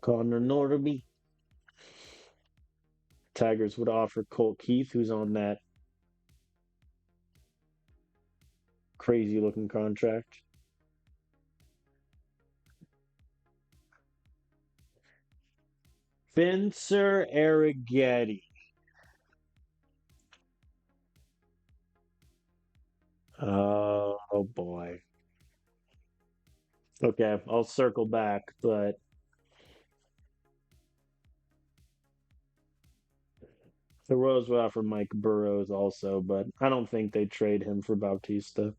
Connor Norby. Tigers would offer Colt Keith, who's on that crazy looking contract. Spencer Arrighetti. Oh boy. Okay, I'll circle back, but the Royals would offer Mike Burrows also, but I don't think they trade him for Bautista.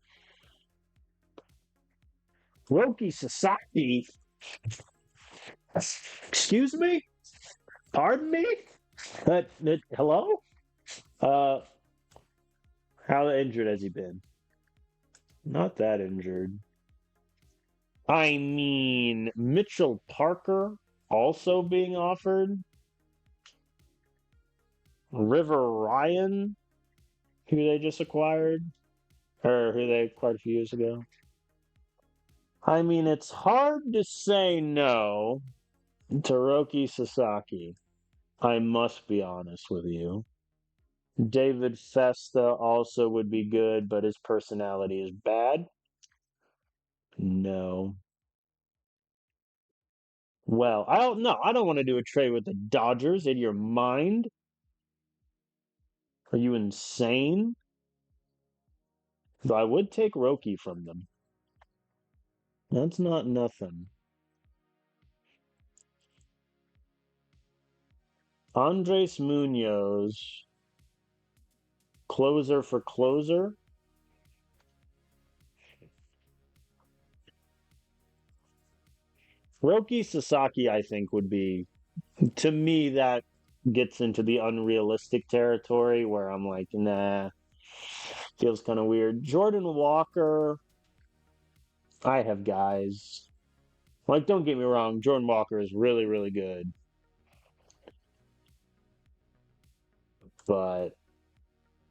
Roki Sasaki. Excuse me? Pardon me? Hello? Uh, how injured has he been? Not that injured. I mean, Mitchell Parker also being offered. River Ryan, who they just acquired, or who they acquired a few years ago. I mean, it's hard to say no to Roki Sasaki. I must be honest with you. David Festa also would be good, but his personality is bad. No. Well, I don't know. I don't want to do a trade with the Dodgers. In your mind? Are you insane? Though I would take Roki from them. That's not nothing. Andres Munoz, closer for closer. Roki Sasaki, I think, would be, to me, that gets into the unrealistic territory where I'm like, nah, feels kind of weird. Jordan Walker, I have guys. Like, don't get me wrong, Jordan Walker is really, really good. But,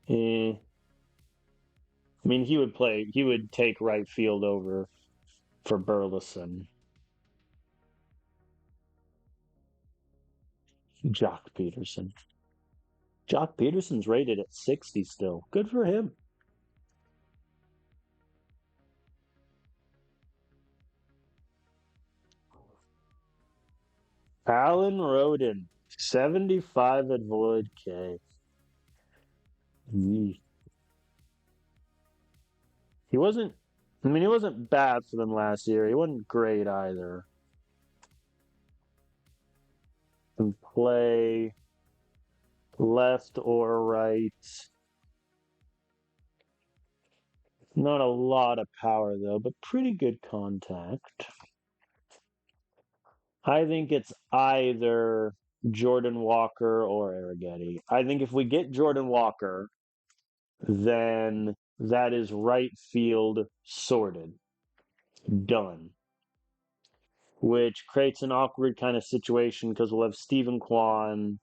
I mean, he would take right field over for Burleson. Jock Peterson. Jock Peterson's rated at 60 still. Good for him. Alan Roden, 75 at Void K. He wasn't, I mean, he wasn't bad for them last year. He wasn't great either. Can play left or right. Not a lot of power, though, but pretty good contact. I think it's either Jordan Walker or Arrighetti. I think if we get Jordan Walker, then that is right field sorted. Done. which creates an awkward kind of situation because we'll have Stephen Kwan,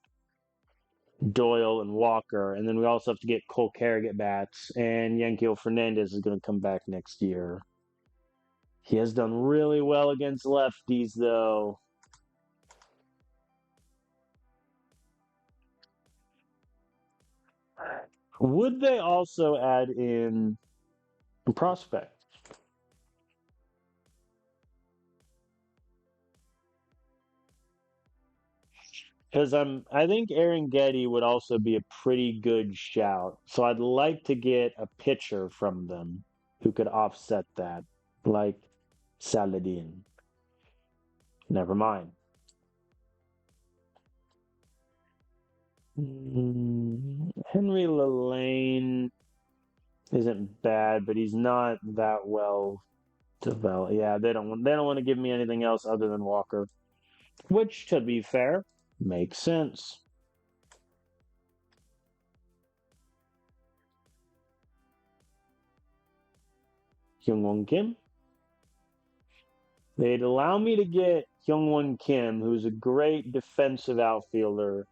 Doyle, and Walker, and then we also have to get Cole Carrick at bats, and Yankel Fernandez is going to come back next year. He has done really well against lefties, though. Would they also add in prospect? Because I think Aaron Getty would also be a pretty good shout. So I'd like to get a pitcher from them who could offset that, like Saladin. Never mind. Henry Lelane isn't bad, but he's not that well developed. Yeah, they don't want to give me anything else other than Walker, which, to be fair, makes sense. Hyungwon Kim. They'd allow me to get Hyungwon Kim, who's a great defensive outfielder,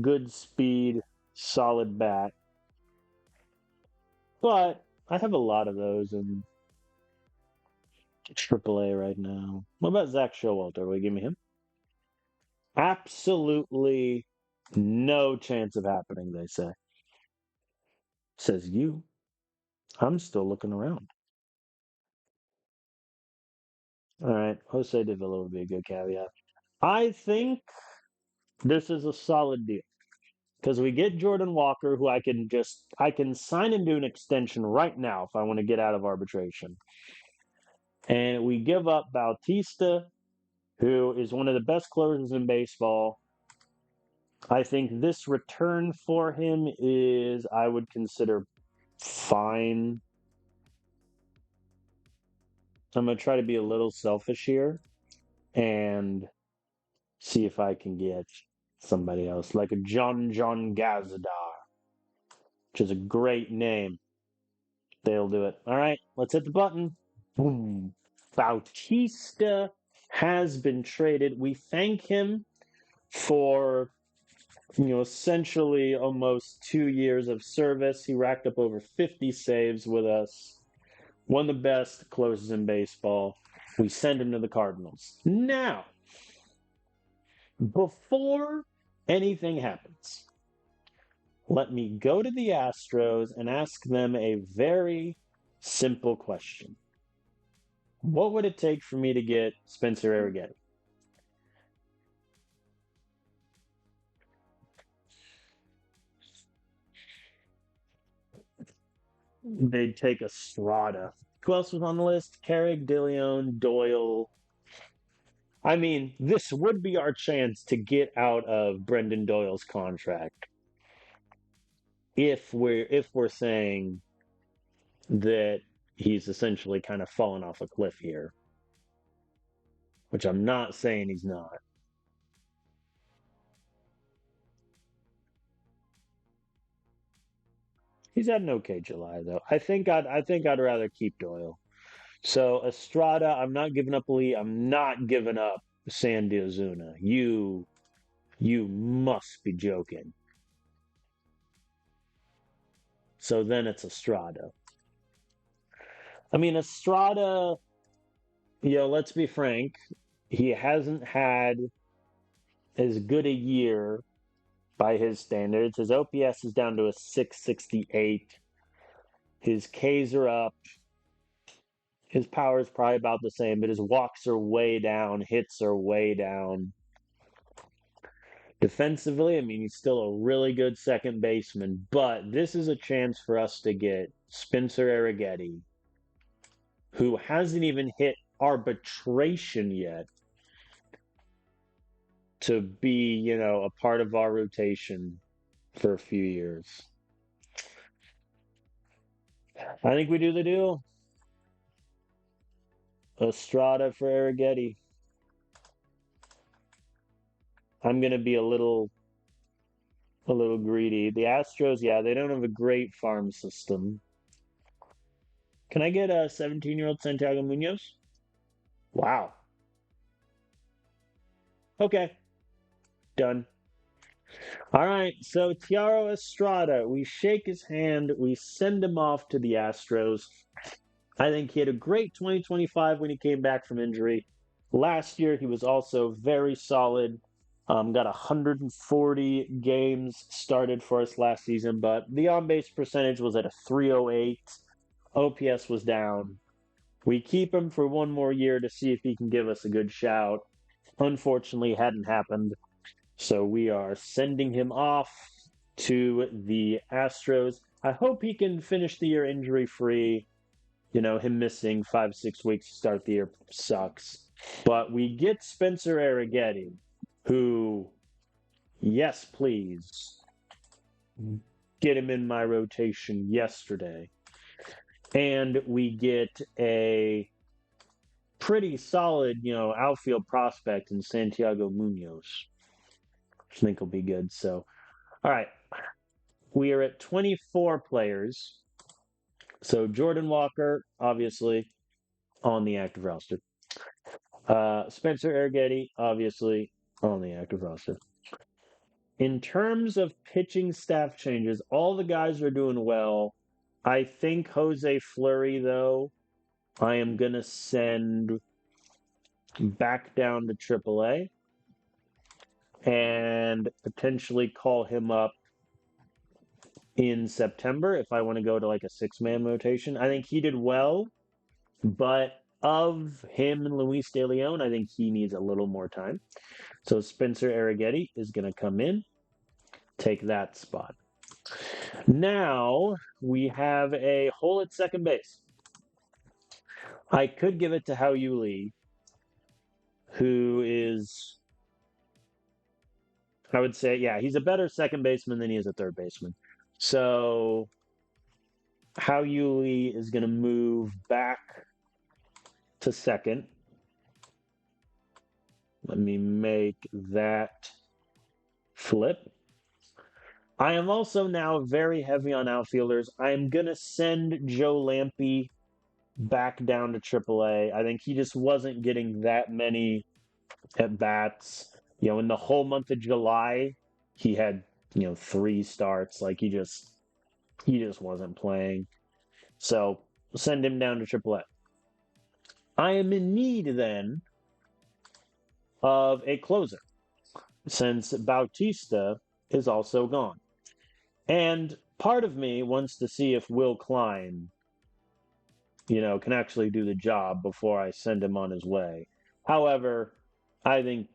good speed, solid bat. But I have a lot of those in AAA right now. What about Zach Showalter? Will you give me him? Absolutely no chance of happening, they say. Says you. I'm still looking around. All right, Jose de Villa would be a good caveat. I think this is a solid deal because we get Jordan Walker, who I can sign him to an extension right now if I want to get out of arbitration, and we give up Bautista, who is one of the best closers in baseball. I think this return for him is I would consider fine. I'm gonna try to be a little selfish here and see if I can get somebody else like a John Gazadar, which is a great name. They'll do it. All right, let's hit the button. Boom. Bautista has been traded. We thank him for essentially almost 2 years of service. He racked up over 50 saves with us. One of the best closers in baseball. We send him to the Cardinals. Now, before anything happens, let me go to the Astros and ask them a very simple question. What would it take for me to get Spencer Arrighetti? They'd take Estrada. Who else was on the list? Carrick, DeLeon, Doyle. I mean, this would be our chance to get out of Brendan Doyle's contract if we're saying that he's essentially kind of fallen off a cliff here, which I'm not saying he's not. He's had an okay July though. I think I'd rather keep Doyle. So Estrada, I'm not giving up Lee. I'm not giving up Sandy Ozuna. You must be joking. So then it's Estrada. I mean Estrada, let's be frank, he hasn't had as good a year by his standards. His OPS is down to a 668. His Ks are up. His power is probably about the same, but his walks are way down, hits are way down. Defensively, I mean, he's still a really good second baseman, but this is a chance for us to get Spencer Arrighetti, who hasn't even hit arbitration yet, to be, a part of our rotation for a few years. I think we do the deal. Estrada for Arrighetti. I'm gonna be a little greedy. The Astros, yeah, they don't have a great farm system. Can I get a 17-year-old Santiago Munoz? Wow. Okay, done. All right, so Tiaro Estrada, we shake his hand, we send him off to the Astros. I think he had a great 2025 when he came back from injury. Last year, he was also very solid. Got 140 games started for us last season, but the on base percentage was at a 308. OPS was down. We keep him for one more year to see if he can give us a good shout. Unfortunately, hadn't happened. So we are sending him off to the Astros. I hope he can finish the year injury free. Him missing 5, 6 weeks to start the year sucks. But we get Spencer Arrighetti, who, yes, please, get him in my rotation yesterday. And we get a pretty solid, outfield prospect in Santiago Munoz, which I think will be good. So, all right, we are at 24 players. So Jordan Walker, obviously, on the active roster. Spencer Arrighetti, obviously, on the active roster. In terms of pitching staff changes, all the guys are doing well. I think Jose Fleury, though, I am going to send back down to AAA and potentially call him up in September if I want to go to like a 6-man rotation. I think he did well, but of him and Luis De Leon, I think he needs a little more time. So Spencer Arrighetti is going to come in, take that spot. Now we have a hole at second base. I could give it to Hao Yu Lee, who is, I would say, yeah, he's a better second baseman than he is a third baseman. So Hao Yu Lee is going to move back to second. Let me make that flip. I am also now very heavy on outfielders. I am going to send Joe Lampe back down to AAA. I think he just wasn't getting that many at bats. In the whole month of July, he had, 3 starts. Like he just wasn't playing. So send him down to AAA. I am in need then of a closer since Bautista is also gone. And part of me wants to see if Will Klein, can actually do the job before I send him on his way. However, I think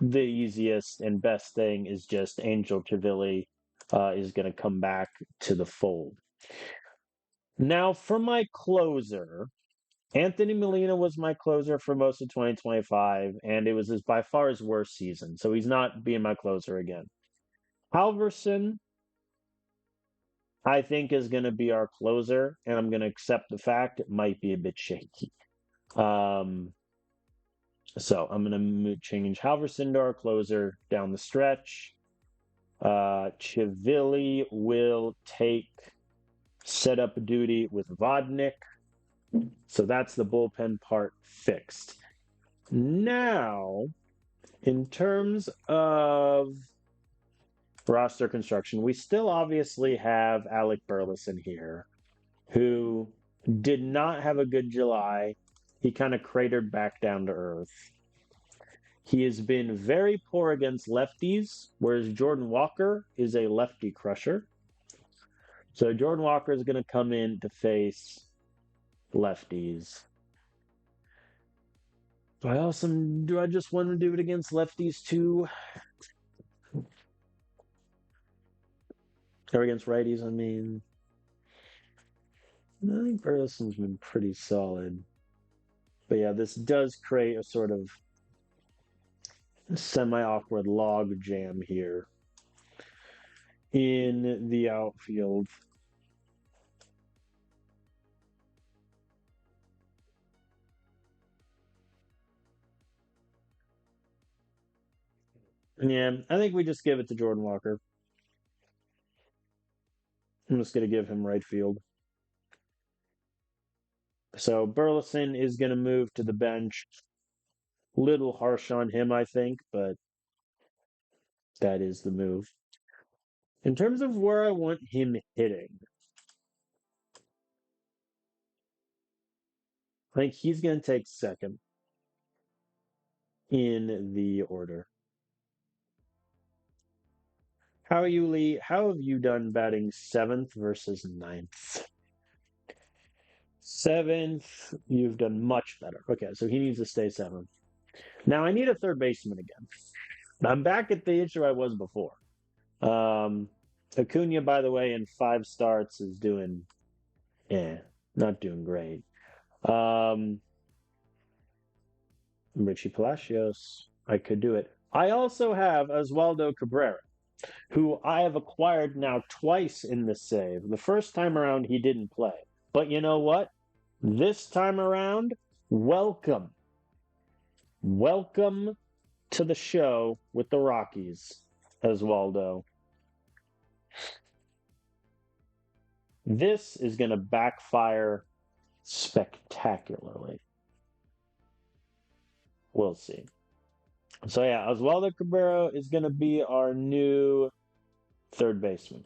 the easiest and best thing is just Angel Chivilli is going to come back to the fold. Now, for my closer, Anthony Molina was my closer for most of 2025, and it was by far his worst season, so he's not being my closer again. Halverson, I think, is going to be our closer, and I'm going to accept the fact it might be a bit shaky. So I'm going to change Halverson to our closer down the stretch. Chivilli will take setup duty with Vodnik. So that's the bullpen part fixed. Now, in terms of roster construction, we still obviously have Alec Burleson here, who did not have a good July. He kind of cratered back down to earth. He has been very poor against lefties, whereas Jordan Walker is a lefty crusher. So Jordan Walker is going to come in to face lefties. Do I just want to do it against lefties too? Or against righties, I mean. I think Burleson's been pretty solid. But yeah, this does create a sort of semi-awkward log jam here in the outfield. Yeah, I think we just give it to Jordan Walker. I'm just going to give him right field. So Burleson is going to move to the bench. Little harsh on him, I think, but that is the move. In terms of where I want him hitting, I think he's going to take second in the order. How are you, Lee? How have you done batting seventh versus ninth? Seventh, you've done much better. Okay, so he needs to stay seventh. Now I need a third baseman again. I'm back at the issue I was before. Acuna, by the way, in 5 starts is doing, not doing great. Richie Palacios, I could do it. I also have Oswaldo Cabrera, who I have acquired now twice in the save. The first time around, he didn't play. But you know what? This time around, welcome. Welcome to the show with the Rockies, Oswaldo. This is going to backfire spectacularly. We'll see. So yeah, Oswaldo Cabrera is going to be our new third baseman.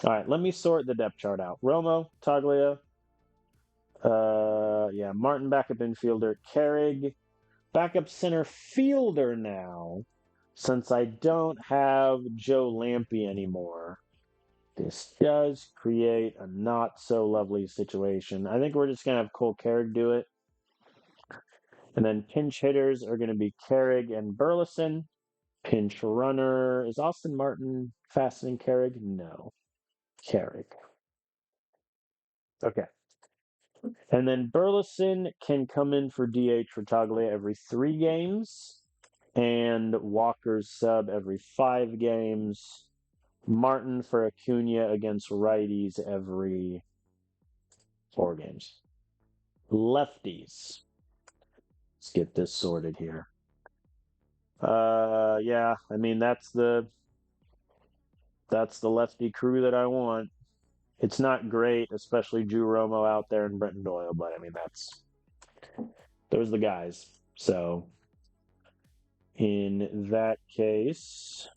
All right, let me sort the depth chart out. Romo, Taglia, Martin backup infielder, Carrig, backup center fielder now, since I don't have Joe Lampe anymore. This does create a not so lovely situation. I think we're just going to have Cole Carrig do it. And then pinch hitters are going to be Carrig and Burleson. Pinch runner, is Austin Martin faster than Carrig? No. Carrig. Okay. And then Burleson can come in for DH for Taglia every 3 games, and Walker's sub every 5 games. Martin for Acuna against righties every 4 games. Lefties. Let's get this sorted here. I mean that's the lefty crew that I want. It's not great, especially Drew Romo out there and Brenton Doyle, but I mean those are the guys. So in that case,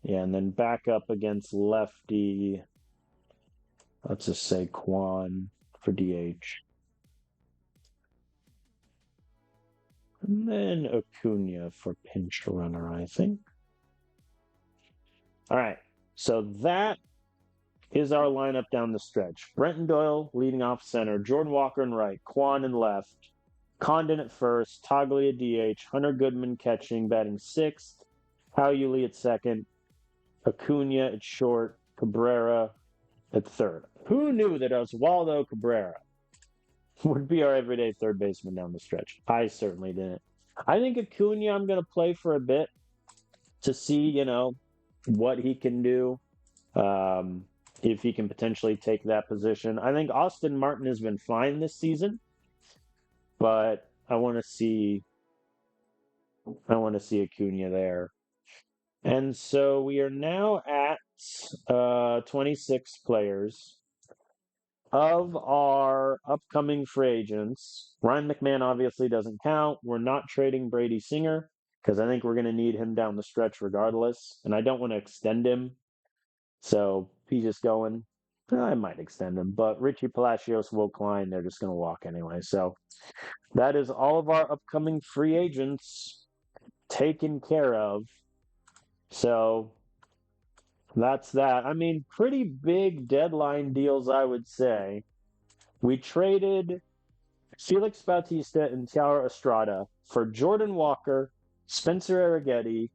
and then back up against lefty. Let's just say Quan for DH. And then Acuna for pinch runner, I think. All right. So that is our lineup down the stretch. Brenton Doyle leading off center, Jordan Walker in right, Quan in left, Condon at first, Toglia DH, Hunter Goodman catching, batting 6th, Hao Yuli at second, Acuna at short, Cabrera at third. Who knew that Oswaldo Cabrera would be our everyday third baseman down the stretch? I certainly didn't. I think Acuna I'm going to play for a bit to see, what he can do. If he can potentially take that position. I think Austin Martin has been fine this season, but I want to see Acuna there. And so we are now at 26 players. Of our upcoming free agents, Ryan McMahon obviously doesn't count. We're not trading Brady Singer because I think we're going to need him down the stretch regardless, and I don't want to extend him. So he's just going. I might extend him, but Richie Palacios, Will Klein, they're just going to walk anyway. So that is all of our upcoming free agents taken care of. So that's that. I mean, pretty big deadline deals, I would say. We traded Felix Bautista and Tiago Estrada for Jordan Walker, Spencer Arrighetti,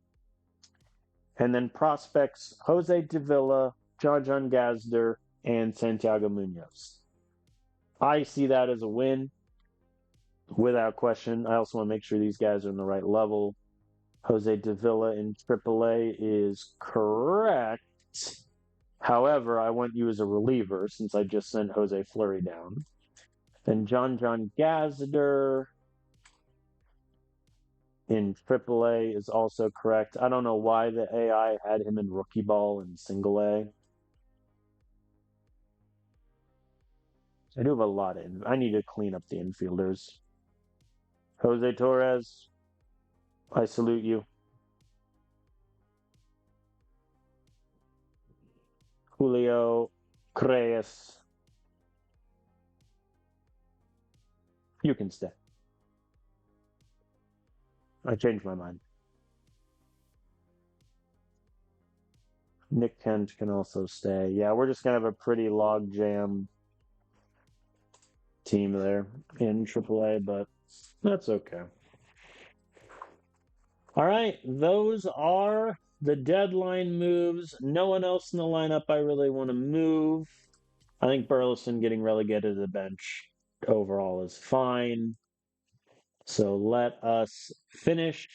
and then prospects Jose Davila, John Gazder, and Santiago Munoz. I see that as a win, without question. I also want to make sure these guys are in the right level. Jose Davila in AAA is correct. However, I want you as a reliever since I just sent Jose Fleury down. And John Gazder in AAA is also correct. I don't know why the AI had him in rookie ball in single A. I do have a lot I need to clean up the infielders. Jose Torres, I salute you. Julio Reyes, you can stay. I changed my mind. Nick Kent can also stay. Yeah, we're just gonna have a pretty log jam team there in AAA, but that's okay. All right, those are the deadline moves. No one else in the lineup I really want to move. I think Burleson getting relegated to the bench overall is fine. So let us finish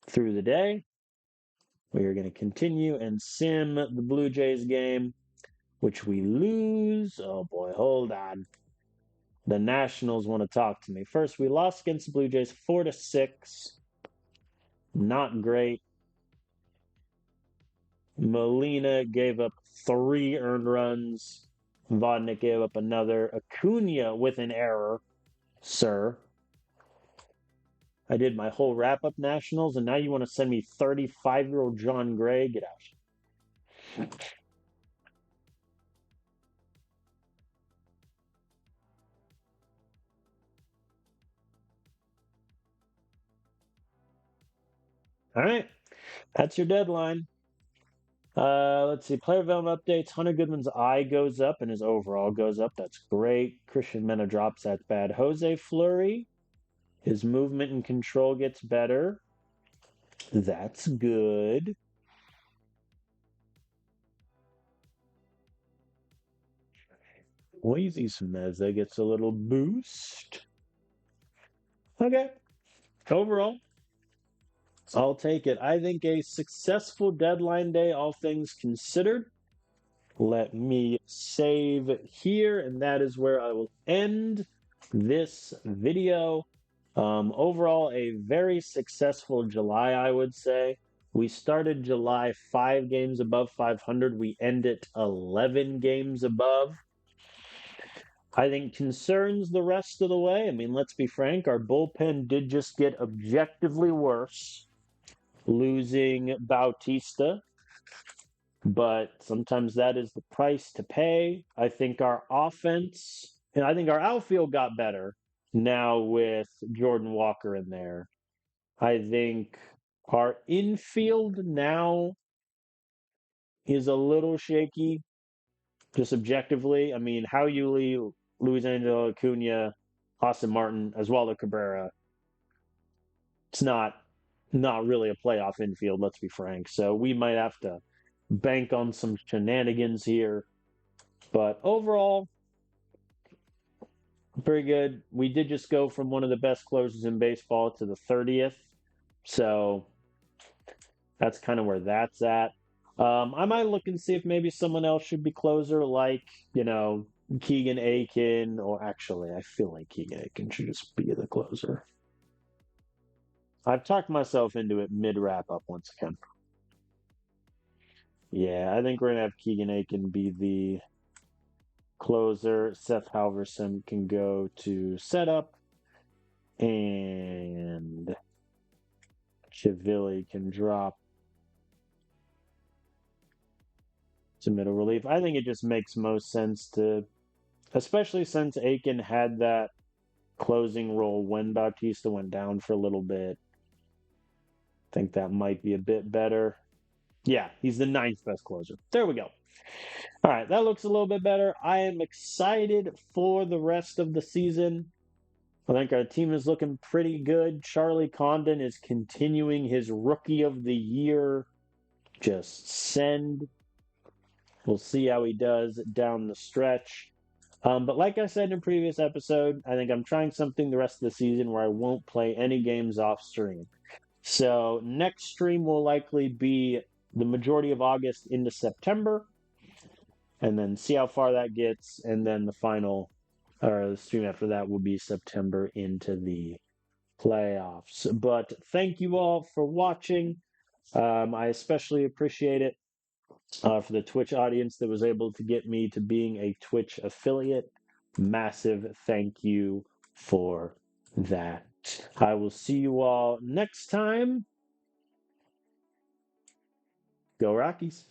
through the day. We are going to continue and sim the Blue Jays game, which we lose. Oh boy, hold on. The Nationals want to talk to me. First, we lost against the Blue Jays 4-6. Not great. Molina gave up 3 earned runs. Vodnik gave up another. Acuna with an error, sir. I did my whole wrap-up Nationals, and now you want to send me 35-year-old John Gray? Get out. All right, that's your deadline. Let's see. Player development updates. Hunter Goodman's eye goes up and his overall goes up. That's great. Christian Mena drops. That's bad. Jose Fleury, his movement and control gets better. That's good. Moises Meza gets a little boost. Okay. Overall, I'll take it. I think a successful deadline day, all things considered. Let me save here, and that is where I will end this video. Overall, a very successful July, I would say. We started July 5 games above 500. We end it 11 games above. I think concerns the rest of the way. I mean, let's be frank, our bullpen did just get objectively worse, losing Bautista, but sometimes that is the price to pay. I think our offense, and I think our outfield got better now with Jordan Walker in there. I think our infield now is a little shaky, just objectively. I mean, how you leave Luis Angel Acuna, Austin Martin, as well as Cabrera, it's not really a playoff infield, let's be frank. So we might have to bank on some shenanigans here. But overall, pretty good. We did just go from one of the best closers in baseball to the 30th. So that's kind of where that's at. I might look and see if maybe someone else should be closer, like, Keegan Aiken, or actually, I feel like Keegan Aiken should just be the closer. I've talked myself into it mid wrap up once again. Yeah, I think we're going to have Keegan Aiken be the closer. Seth Halverson can go to setup, and Chivilli can drop to middle relief. I think it just makes most sense to, especially since Aiken had that closing role when Bautista went down for a little bit. I think that might be a bit better. Yeah, he's the 9th best closer. There we go. All right, that looks a little bit better. I am excited for the rest of the season. I think our team is looking pretty good. Charlie Condon is continuing his rookie of the year. Just send. We'll see how he does down the stretch. But like I said in a previous episode, I think I'm trying something the rest of the season where I won't play any games off stream. So next stream will likely be the majority of August into September, and then see how far that gets, and then the final, or the stream after that will be September into the playoffs. But thank you all for watching. I especially appreciate it for the Twitch audience that was able to get me to being a Twitch affiliate. Massive thank you for that. I will see you all next time. Go Rockies.